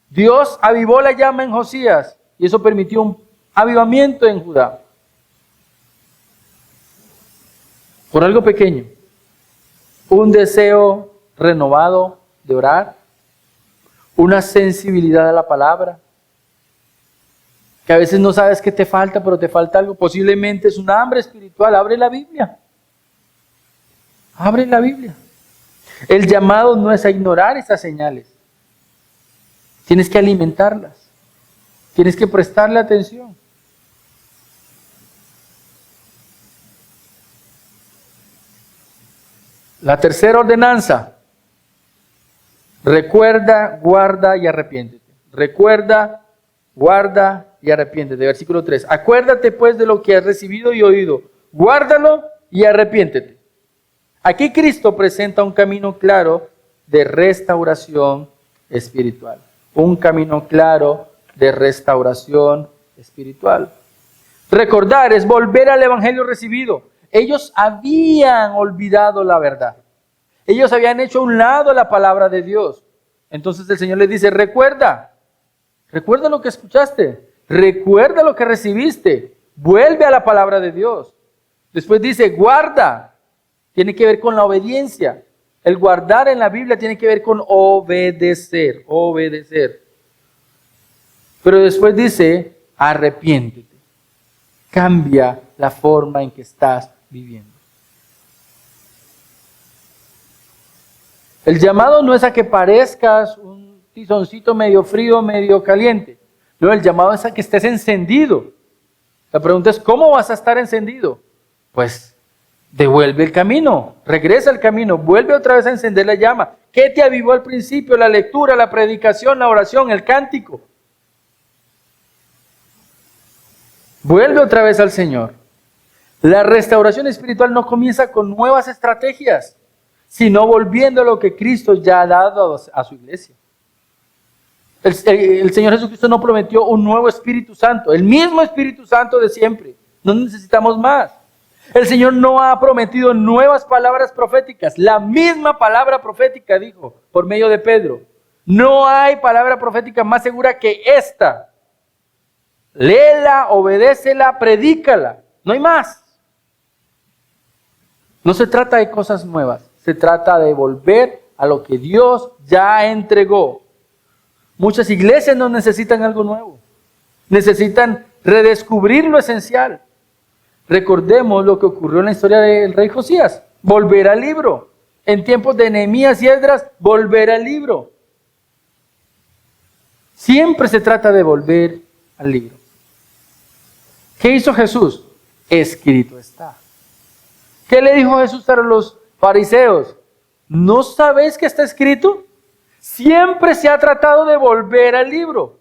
A: Dios avivó la llama en Josías y eso permitió un avivamiento en Judá. Por algo pequeño, un deseo renovado de orar, una sensibilidad a la palabra, que a veces no sabes qué te falta, pero te falta algo, posiblemente es un hambre espiritual. Abre la Biblia. Abre la Biblia. El llamado no es a ignorar estas señales. Tienes que alimentarlas. Tienes que prestarle atención. La tercera ordenanza. Recuerda, guarda y arrepiéntete. Recuerda, guarda y arrepiéntete. Versículo 3. Acuérdate pues de lo que has recibido y oído. Guárdalo y arrepiéntete. Aquí Cristo presenta un camino claro de restauración espiritual. Un camino claro de restauración espiritual. Recordar es volver al evangelio recibido. Ellos habían olvidado la verdad. Ellos habían hecho a un lado la palabra de Dios. Entonces el Señor les dice, recuerda lo que escuchaste, recuerda lo que recibiste, vuelve a la palabra de Dios. Después dice, guarda, tiene que ver con la obediencia. El guardar en la Biblia tiene que ver con obedecer. Pero después dice, arrepiéntete, cambia la forma en que estás viviendo. El llamado no es a que parezcas un tizoncito medio frío, medio caliente. No, el llamado es a que estés encendido. La pregunta es, ¿cómo vas a estar encendido? Pues, devuelve el camino, regresa al camino, vuelve otra vez a encender la llama. ¿Qué te avivó al principio? La lectura, la predicación, la oración, el cántico. Vuelve otra vez al Señor. La restauración espiritual no comienza con nuevas estrategias, sino volviendo a lo que Cristo ya ha dado a su iglesia. El Señor Jesucristo no prometió un nuevo Espíritu Santo, el mismo Espíritu Santo de siempre. No necesitamos más. El Señor no ha prometido nuevas palabras proféticas. La misma palabra profética dijo por medio de Pedro. No hay palabra profética más segura que esta. Léela, obedécela, predícala. No hay más. No se trata de cosas nuevas. Se trata de volver a lo que Dios ya entregó. Muchas iglesias no necesitan algo nuevo. Necesitan redescubrir lo esencial. Recordemos lo que ocurrió en la historia del rey Josías. Volver al libro. En tiempos de Nehemías y Esdras, volver al libro. Siempre se trata de volver al libro. ¿Qué hizo Jesús? Escrito está. ¿Qué le dijo Jesús a los fariseos? ¿No sabéis que está escrito? Siempre se ha tratado de volver al libro.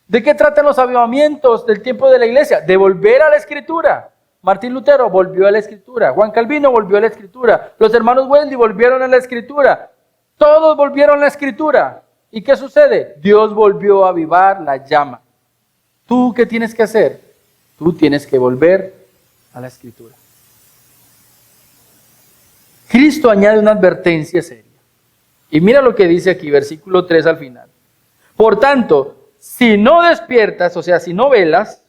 A: ¿De qué tratan los avivamientos del tiempo de la iglesia? De volver a la Escritura. Martín Lutero volvió a la Escritura. Juan Calvino volvió a la Escritura. Los hermanos Wesley volvieron a la Escritura. Todos volvieron a la Escritura. ¿Y qué sucede? Dios volvió a avivar la llama. ¿Tú qué tienes que hacer? Tú tienes que volver a la Escritura. Cristo añade una advertencia seria. Y mira lo que dice aquí, versículo 3 al final. Por tanto, si no despiertas, o sea, si no velas,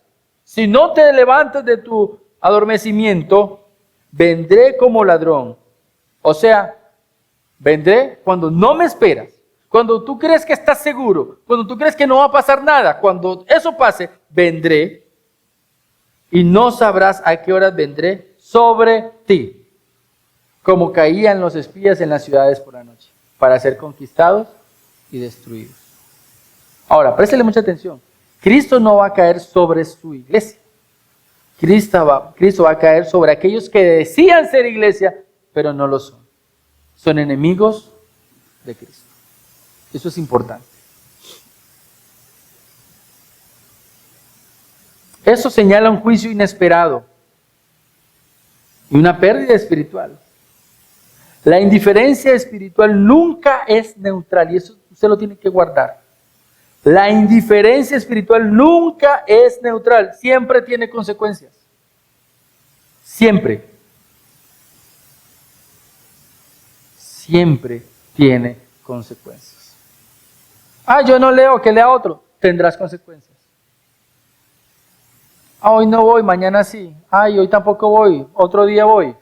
A: si no te levantas de tu adormecimiento, vendré como ladrón. O sea, vendré cuando no me esperas. Cuando tú crees que estás seguro, cuando tú crees que no va a pasar nada, cuando eso pase, vendré y no sabrás a qué horas vendré sobre ti, como caían los espías en las ciudades por la noche, para ser conquistados y destruidos. Ahora, préstele mucha atención. Cristo no va a caer sobre su iglesia. Cristo va a caer sobre aquellos que decían ser iglesia, pero no lo son. Son enemigos de Cristo. Eso es importante. Eso señala un juicio inesperado y una pérdida espiritual. La indiferencia espiritual nunca es neutral y eso usted lo tiene que guardar. La indiferencia espiritual nunca es neutral, siempre tiene consecuencias. Siempre. Siempre tiene consecuencias. Yo no leo, que lea otro. Tendrás consecuencias. Hoy no voy, mañana sí. Hoy tampoco voy, otro día voy.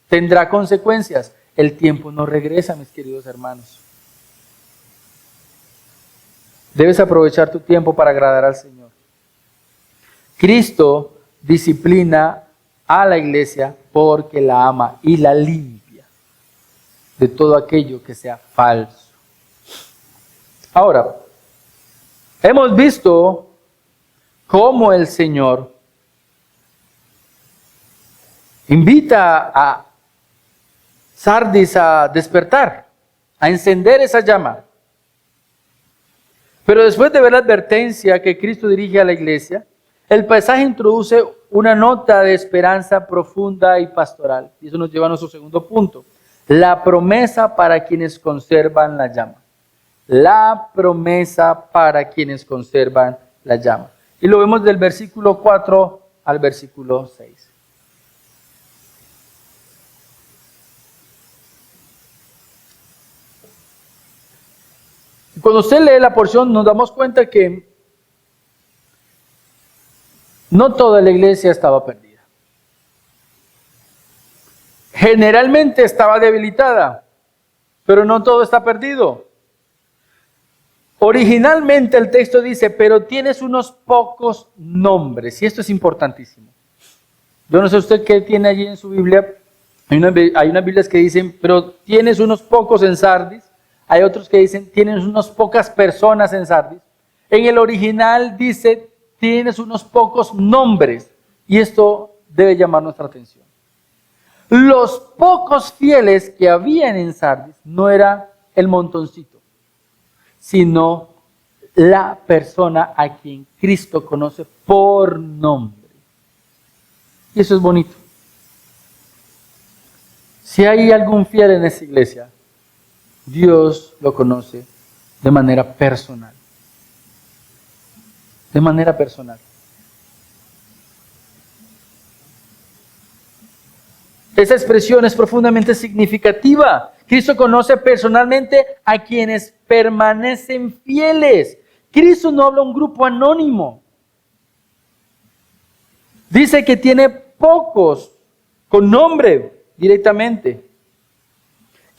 A: Tendrá consecuencias. El tiempo no regresa, mis queridos hermanos. Debes aprovechar tu tiempo para agradar al Señor. Cristo disciplina a la iglesia porque la ama y la limpia de todo aquello que sea falso. Ahora, hemos visto cómo el Señor invita a Sardis a despertar, a encender esa llama. Pero después de ver la advertencia que Cristo dirige a la iglesia, el pasaje introduce una nota de esperanza profunda y pastoral. Y eso nos lleva a nuestro segundo punto. La promesa para quienes conservan la llama. La promesa para quienes conservan la llama. Y lo vemos del versículo 4 al versículo 6. Cuando usted lee la porción nos damos cuenta que no toda la iglesia estaba perdida. Generalmente estaba debilitada, pero no todo está perdido. Originalmente el texto dice, pero tienes unos pocos nombres, y esto es importantísimo. Yo no sé usted qué tiene allí en su Biblia, hay unas Biblias que dicen, pero tienes unos pocos en Sardis, hay otros que dicen, tienes unas pocas personas en Sardis. En el original dice, tienes unos pocos nombres, y esto debe llamar nuestra atención. Los pocos fieles que habían en Sardis no era el montoncito, sino la persona a quien Cristo conoce por nombre. Y eso es bonito. Si hay algún fiel en esta iglesia, Dios lo conoce de manera personal. De manera personal. Esa expresión es profundamente significativa. Cristo conoce personalmente a quienes permanecen fieles. Cristo no habla a un grupo anónimo. Dice que tiene pocos con nombre directamente.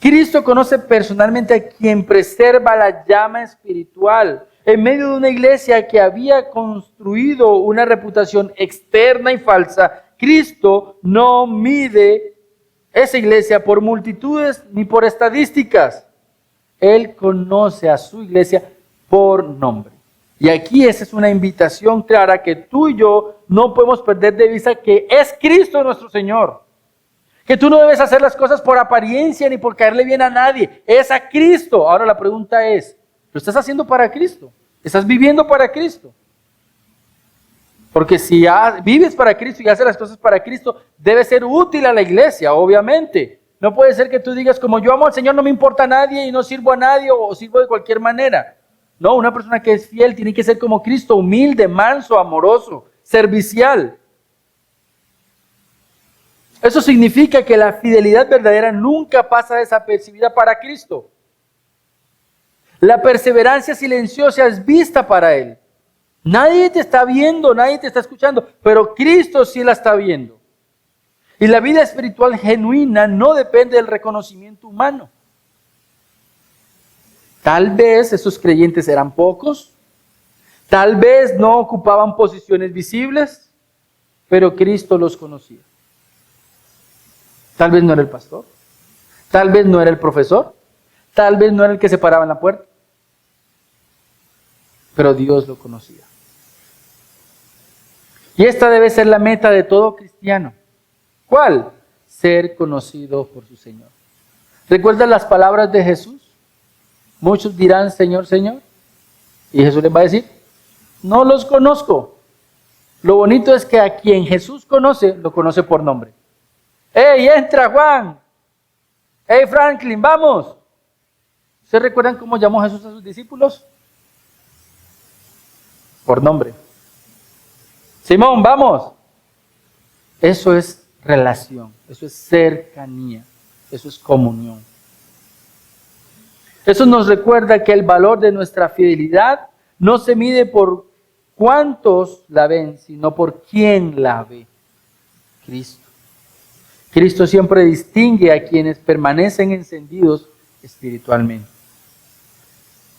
A: Cristo conoce personalmente a quien preserva la llama espiritual. En medio de una iglesia que había construido una reputación externa y falsa, Cristo no mide esa iglesia por multitudes ni por estadísticas. Él conoce a su iglesia por nombre. Y aquí esa es una invitación clara que tú y yo no podemos perder de vista que es Cristo nuestro Señor. Que tú no debes hacer las cosas por apariencia ni por caerle bien a nadie. Es a Cristo. Ahora la pregunta es, ¿lo estás haciendo para Cristo? ¿Estás viviendo para Cristo? Porque si vives para Cristo y haces las cosas para Cristo, debe ser útil a la iglesia, obviamente. No puede ser que tú digas, como yo amo al Señor, no me importa a nadie y no sirvo a nadie o sirvo de cualquier manera. No, una persona que es fiel tiene que ser como Cristo, humilde, manso, amoroso, servicial. Eso significa que la fidelidad verdadera nunca pasa desapercibida para Cristo. La perseverancia silenciosa es vista para Él. Nadie te está viendo, nadie te está escuchando, pero Cristo sí la está viendo. Y la vida espiritual genuina no depende del reconocimiento humano. Tal vez esos creyentes eran pocos, tal vez no ocupaban posiciones visibles, pero Cristo los conocía. Tal vez no era el pastor, tal vez no era el profesor, tal vez no era el que se paraba en la puerta, pero Dios lo conocía. Y esta debe ser la meta de todo cristiano. ¿Cuál? Ser conocido por su Señor. ¿Recuerdan las palabras de Jesús? Muchos dirán, Señor, Señor. Y Jesús les va a decir, no los conozco. Lo bonito es que a quien Jesús conoce, lo conoce por nombre. ¡Ey, entra Juan! ¡Ey, Franklin, vamos! ¿Ustedes recuerdan cómo llamó Jesús a sus discípulos? Por nombre. Simón, vamos. Eso es relación, eso es cercanía, eso es comunión. Eso nos recuerda que el valor de nuestra fidelidad no se mide por cuántos la ven, sino por quién la ve. Cristo. Cristo siempre distingue a quienes permanecen encendidos espiritualmente.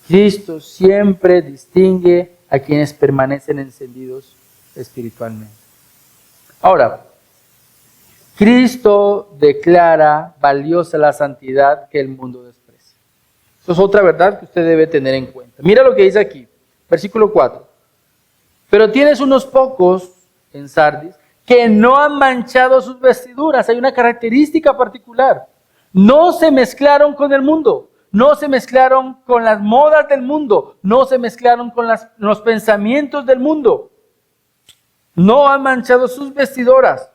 A: Cristo siempre distingue a quienes permanecen encendidos espiritualmente. Ahora, Cristo declara valiosa la santidad que el mundo desprecia. Eso es otra verdad que usted debe tener en cuenta. Mira lo que dice aquí, versículo 4. Pero tienes unos pocos en Sardis que no han manchado sus vestiduras. Hay una característica particular. No se mezclaron con el mundo. No se mezclaron con las modas del mundo. No se mezclaron con los pensamientos del mundo. No han manchado sus vestiduras.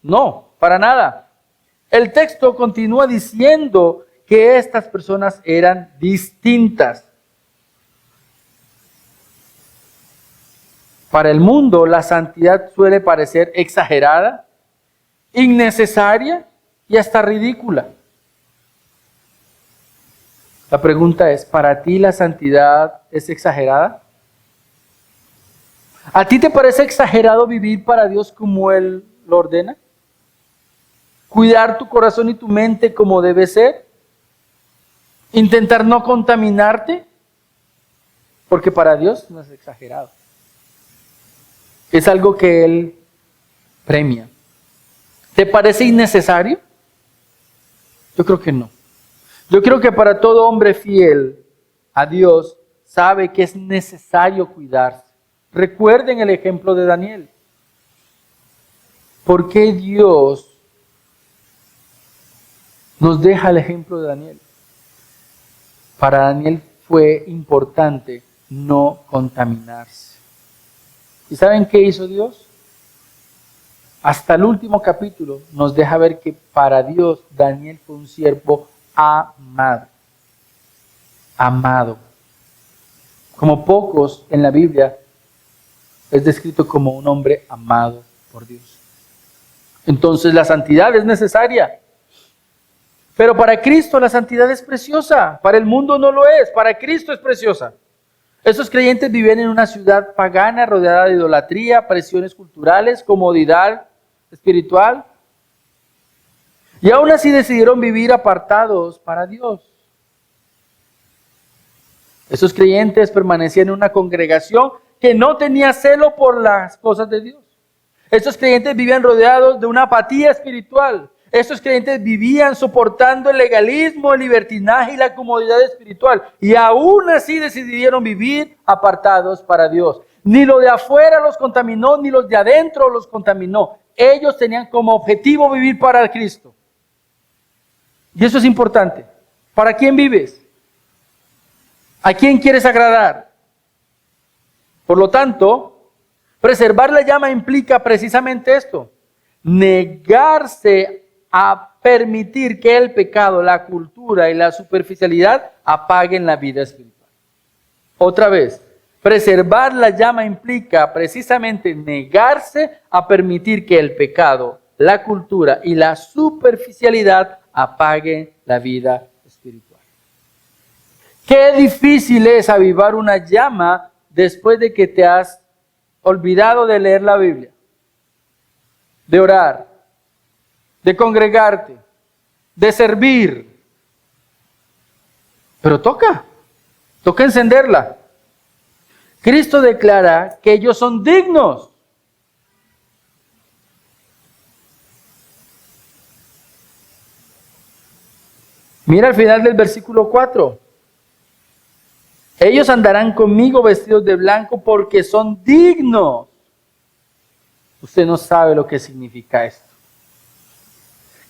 A: No, para nada. El texto continúa diciendo que estas personas eran distintas. Para el mundo, la santidad suele parecer exagerada, innecesaria y hasta ridícula. La pregunta es, ¿para ti la santidad es exagerada? ¿A ti te parece exagerado vivir para Dios como Él lo ordena? ¿Cuidar tu corazón y tu mente como debe ser? ¿Intentar no contaminarte? Porque para Dios no es exagerado. Es algo que Él premia. ¿Te parece innecesario? Yo creo que no. Yo creo que para todo hombre fiel a Dios sabe que es necesario cuidarse. Recuerden el ejemplo de Daniel. ¿Por qué Dios nos deja el ejemplo de Daniel? Para Daniel fue importante no contaminarse. ¿Y saben qué hizo Dios? Hasta el último capítulo nos deja ver que para Dios Daniel fue un siervo amado. Amado. Como pocos en la Biblia, es descrito como un hombre amado por Dios. Entonces la santidad es necesaria. Pero para Cristo la santidad es preciosa. Para el mundo no lo es. Para Cristo es preciosa. Esos creyentes vivían en una ciudad pagana rodeada de idolatría, presiones culturales, comodidad espiritual. Y aún así decidieron vivir apartados para Dios. Esos creyentes permanecían en una congregación que no tenía celo por las cosas de Dios. Estos creyentes vivían rodeados de una apatía espiritual. Estos creyentes vivían soportando el legalismo, el libertinaje y la comodidad espiritual. Y aún así decidieron vivir apartados para Dios. Ni lo de afuera los contaminó, ni los de adentro los contaminó. Ellos tenían como objetivo vivir para Cristo. Y eso es importante. ¿Para quién vives? ¿A quién quieres agradar? Por lo tanto, preservar la llama implica precisamente esto: negarse a permitir que el pecado, la cultura y la superficialidad apaguen la vida espiritual. Otra vez, preservar la llama implica precisamente negarse a permitir que el pecado, la cultura y la superficialidad apaguen la vida espiritual. Qué difícil es avivar una llama después de que te has olvidado de leer la Biblia, de orar, de congregarte, de servir. Pero toca encenderla. Cristo declara que ellos son dignos. Mira al final del versículo 4. Ellos andarán conmigo vestidos de blanco porque son dignos. Usted no sabe lo que significa esto.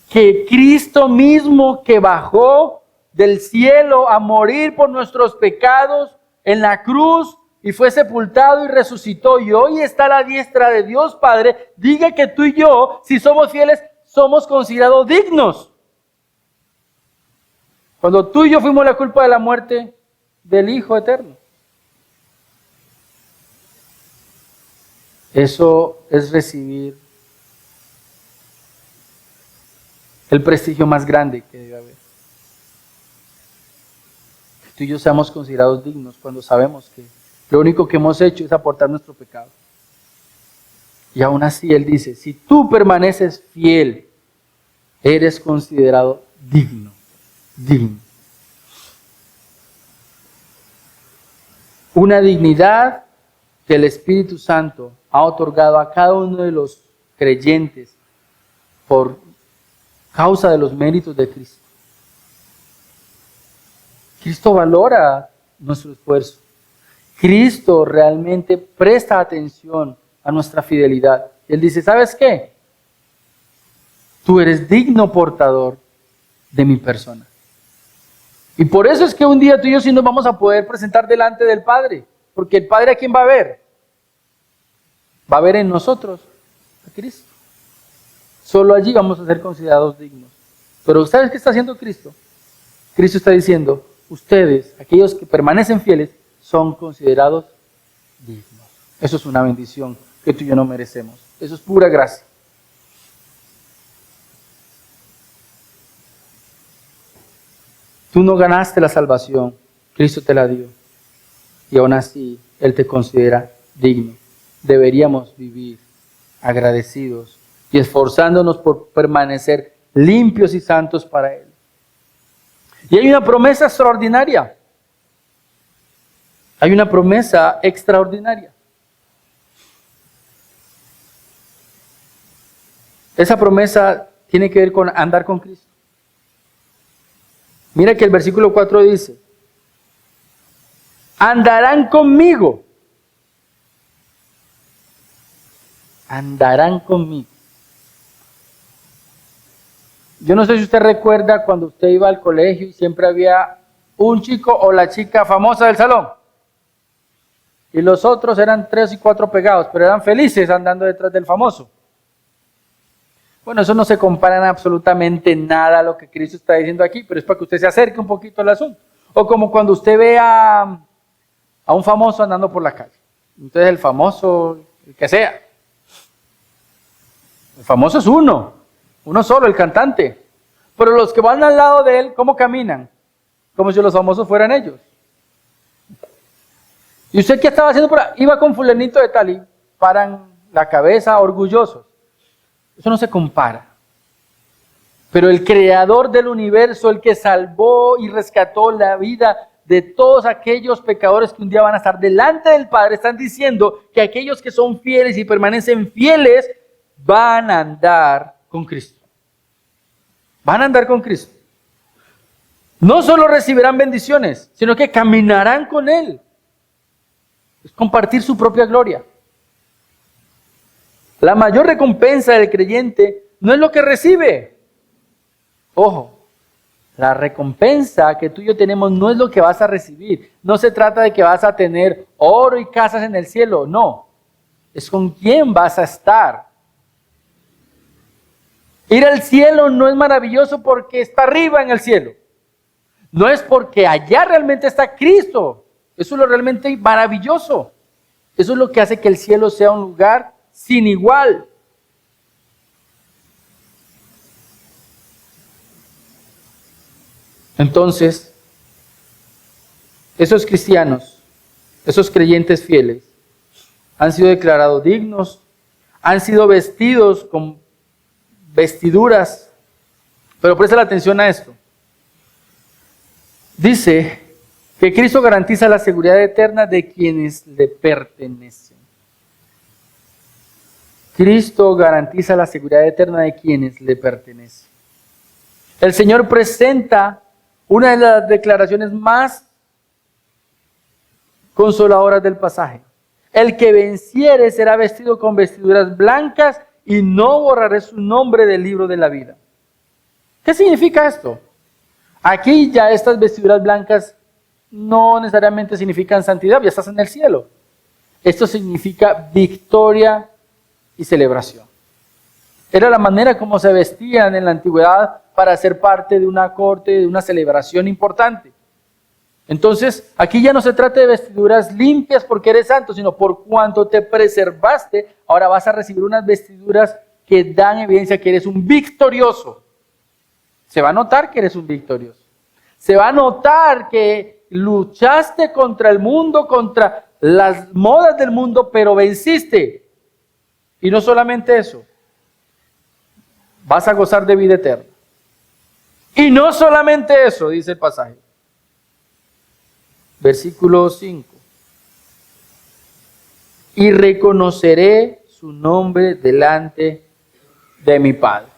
A: Que Cristo mismo, que bajó del cielo a morir por nuestros pecados en la cruz y fue sepultado y resucitó y hoy está a la diestra de Dios Padre, diga que tú y yo, si somos fieles, somos considerados dignos. Cuando tú y yo fuimos la culpa de la muerte del Hijo Eterno. Eso es recibir el prestigio más grande que debe haber. Que tú y yo seamos considerados dignos cuando sabemos que lo único que hemos hecho es aportar nuestro pecado. Y aún así Él dice, si tú permaneces fiel, eres considerado digno. Digno. Una dignidad que el Espíritu Santo ha otorgado a cada uno de los creyentes por causa de los méritos de Cristo. Cristo valora nuestro esfuerzo. Cristo realmente presta atención a nuestra fidelidad. Él dice, ¿sabes qué? Tú eres digno portador de mi persona. Y por eso es que un día tú y yo sí nos vamos a poder presentar delante del Padre. Porque el Padre, ¿a quién va a ver? Va a ver en nosotros a Cristo. Solo allí vamos a ser considerados dignos. Pero ¿sabes qué está haciendo Cristo? Cristo está diciendo, ustedes, aquellos que permanecen fieles, son considerados dignos. Eso es una bendición que tú y yo no merecemos. Eso es pura gracia. Tú no ganaste la salvación, Cristo te la dio. Y aún así, Él te considera digno. Deberíamos vivir agradecidos y esforzándonos por permanecer limpios y santos para Él. Y hay una promesa extraordinaria. Hay una promesa extraordinaria. Esa promesa tiene que ver con andar con Cristo. Mira que el versículo 4 dice, andarán conmigo. Andarán conmigo. Yo no sé si usted recuerda cuando usted iba al colegio y siempre había un chico o la chica famosa del salón. Y los otros eran 3 y 4 pegados, pero eran felices andando detrás del famoso. Bueno, eso no se compara en absolutamente nada a lo que Cristo está diciendo aquí, pero es para que usted se acerque un poquito al asunto. O como cuando usted ve a un famoso andando por la calle. Entonces el famoso, el que sea. El famoso es uno solo, el cantante. Pero los que van al lado de él, ¿cómo caminan? Como si los famosos fueran ellos. ¿Y usted qué estaba haciendo por ahí? Iba con fulanito de tal y paran la cabeza orgullosos. Eso no se compara. Pero el creador del universo, el que salvó y rescató la vida de todos aquellos pecadores que un día van a estar delante del Padre, están diciendo que aquellos que son fieles y permanecen fieles van a andar con Cristo. Van a andar con Cristo. No solo recibirán bendiciones, sino que caminarán con Él. Es compartir su propia gloria. La mayor recompensa del creyente no es lo que recibe. Ojo, la recompensa que tú y yo tenemos no es lo que vas a recibir. No se trata de que vas a tener oro y casas en el cielo, no. Es con quién vas a estar. Ir al cielo no es maravilloso porque está arriba en el cielo. No es porque allá realmente está Cristo. Eso es lo realmente maravilloso. Eso es lo que hace que el cielo sea un lugar sin igual. Entonces, esos cristianos, esos creyentes fieles, han sido declarados dignos, han sido vestidos con vestiduras, pero presta la atención a esto. Dice que Cristo garantiza la seguridad eterna de quienes le pertenecen. Cristo garantiza la seguridad eterna de quienes le pertenecen. El Señor presenta una de las declaraciones más consoladoras del pasaje. El que venciere será vestido con vestiduras blancas y no borraré su nombre del libro de la vida. ¿Qué significa esto? Aquí ya estas vestiduras blancas no necesariamente significan santidad, ya estás en el cielo. Esto significa victoria y celebración. Era la manera como se vestían en la antigüedad para ser parte de una corte, de una celebración importante. Entonces, aquí ya no se trata de vestiduras limpias porque eres santo, sino por cuanto te preservaste, ahora vas a recibir unas vestiduras que dan evidencia que eres un victorioso. Se va a notar que eres un victorioso. Se va a notar que luchaste contra el mundo, contra las modas del mundo, pero venciste. Y no solamente eso, vas a gozar de vida eterna. Y no solamente eso, dice el pasaje. Versículo 5. Y reconoceré su nombre delante de mi Padre.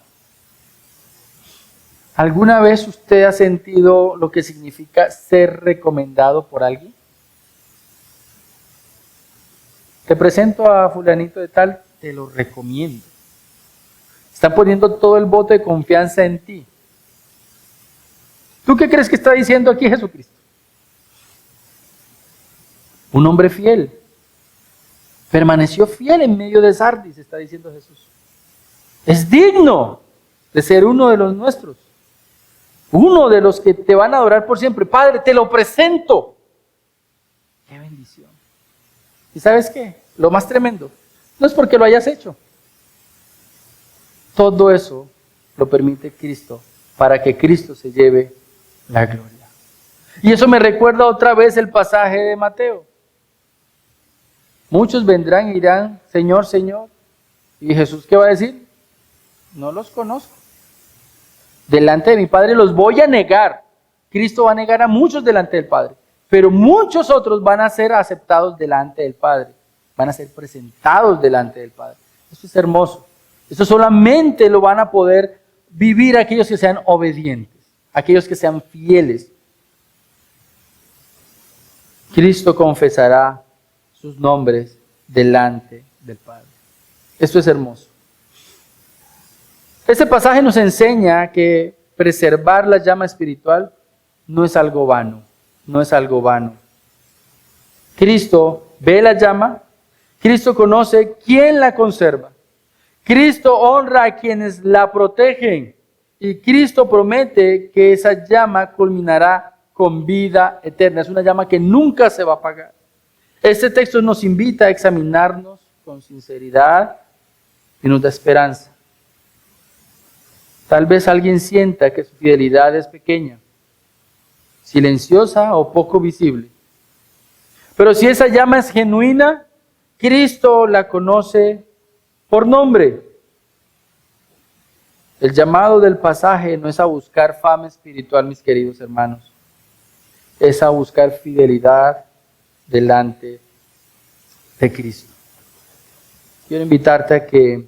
A: ¿Alguna vez usted ha sentido lo que significa ser recomendado por alguien? Te presento a fulanito de tal, te lo recomiendo. Están poniendo todo el voto de confianza en ti. ¿Tú qué crees que está diciendo aquí Jesucristo? Un hombre fiel. Permaneció fiel en medio de Sardis, está diciendo Jesús. Es digno de ser uno de los nuestros. Uno de los que te van a adorar por siempre. Padre, te lo presento. ¡Qué bendición! ¿Y sabes qué? Lo más tremendo, no es porque lo hayas hecho. Todo eso lo permite Cristo para que Cristo se lleve la gloria. Y eso me recuerda otra vez el pasaje de Mateo. Muchos vendrán y dirán, Señor, Señor. ¿Y Jesús qué va a decir? No los conozco. Delante de mi Padre los voy a negar. Cristo va a negar a muchos delante del Padre. Pero muchos otros van a ser aceptados delante del Padre. Van a ser presentados delante del Padre. Eso es hermoso. Eso solamente lo van a poder vivir aquellos que sean obedientes, aquellos que sean fieles. Cristo confesará sus nombres delante del Padre. Esto es hermoso. Este pasaje nos enseña que preservar la llama espiritual no es algo vano, no es algo vano. Cristo ve la llama, Cristo conoce quién la conserva, Cristo honra a quienes la protegen y Cristo promete que esa llama culminará con vida eterna. Es una llama que nunca se va a apagar. Este texto nos invita a examinarnos con sinceridad y nos da esperanza. Tal vez alguien sienta que su fidelidad es pequeña, silenciosa o poco visible. Pero si esa llama es genuina, Cristo la conoce por nombre. El llamado del pasaje no es a buscar fama espiritual, mis queridos hermanos. Es a buscar fidelidad delante de Cristo. Quiero invitarte a que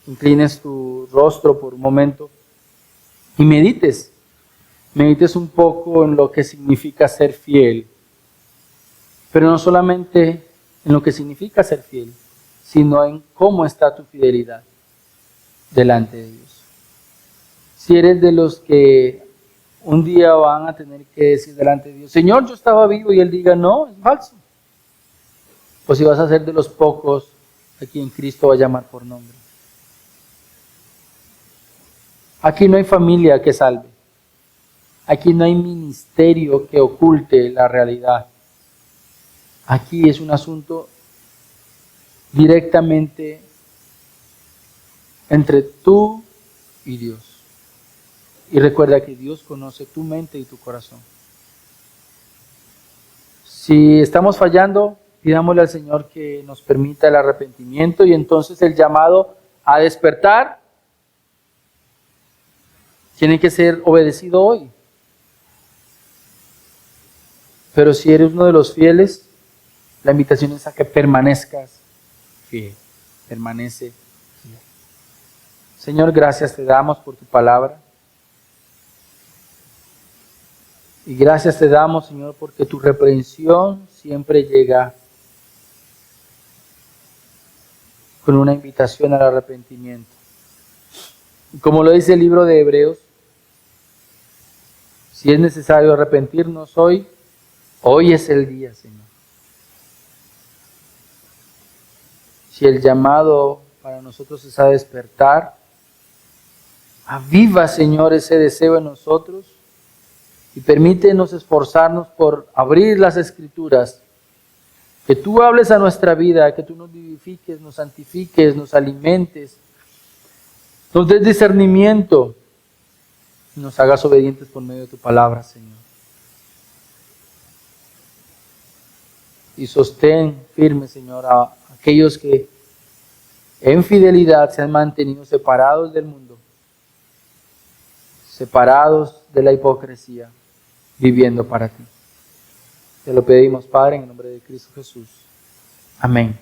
A: inclines tu rostro por un momento y medites. Medites un poco en lo que significa ser fiel. Pero no solamente en lo que significa ser fiel, sino en cómo está tu fidelidad delante de Dios. Si eres de los que un día van a tener que decir delante de Dios, Señor, yo estaba vivo, y Él diga, no, es falso. O si vas a ser de los pocos a quien Cristo va a llamar por nombre. Aquí no hay familia que salve. Aquí no hay ministerio que oculte la realidad. Aquí es un asunto directamente entre tú y Dios. Y recuerda que Dios conoce tu mente y tu corazón. Si estamos fallando, pidámosle al Señor que nos permita el arrepentimiento y entonces el llamado a despertar tiene que ser obedecido hoy. Pero si eres uno de los fieles, la invitación es a que permanezcas fiel. Permanece fiel. Señor, gracias te damos por tu palabra. Y gracias te damos, Señor, porque tu reprensión siempre llega con una invitación al arrepentimiento. Y como lo dice el libro de Hebreos, si es necesario arrepentirnos hoy, hoy es el día, Señor. Si el llamado para nosotros es a despertar, aviva, Señor, ese deseo en nosotros y permítenos esforzarnos por abrir las Escrituras, que tú hables a nuestra vida, que tú nos vivifiques, nos santifiques, nos alimentes, nos des discernimiento y nos hagas obedientes por medio de tu palabra, Señor. Y sostén firme, Señor, a aquellos que en fidelidad se han mantenido separados del mundo, separados de la hipocresía, viviendo para ti. Te lo pedimos, Padre, en el nombre de Cristo Jesús. Amén.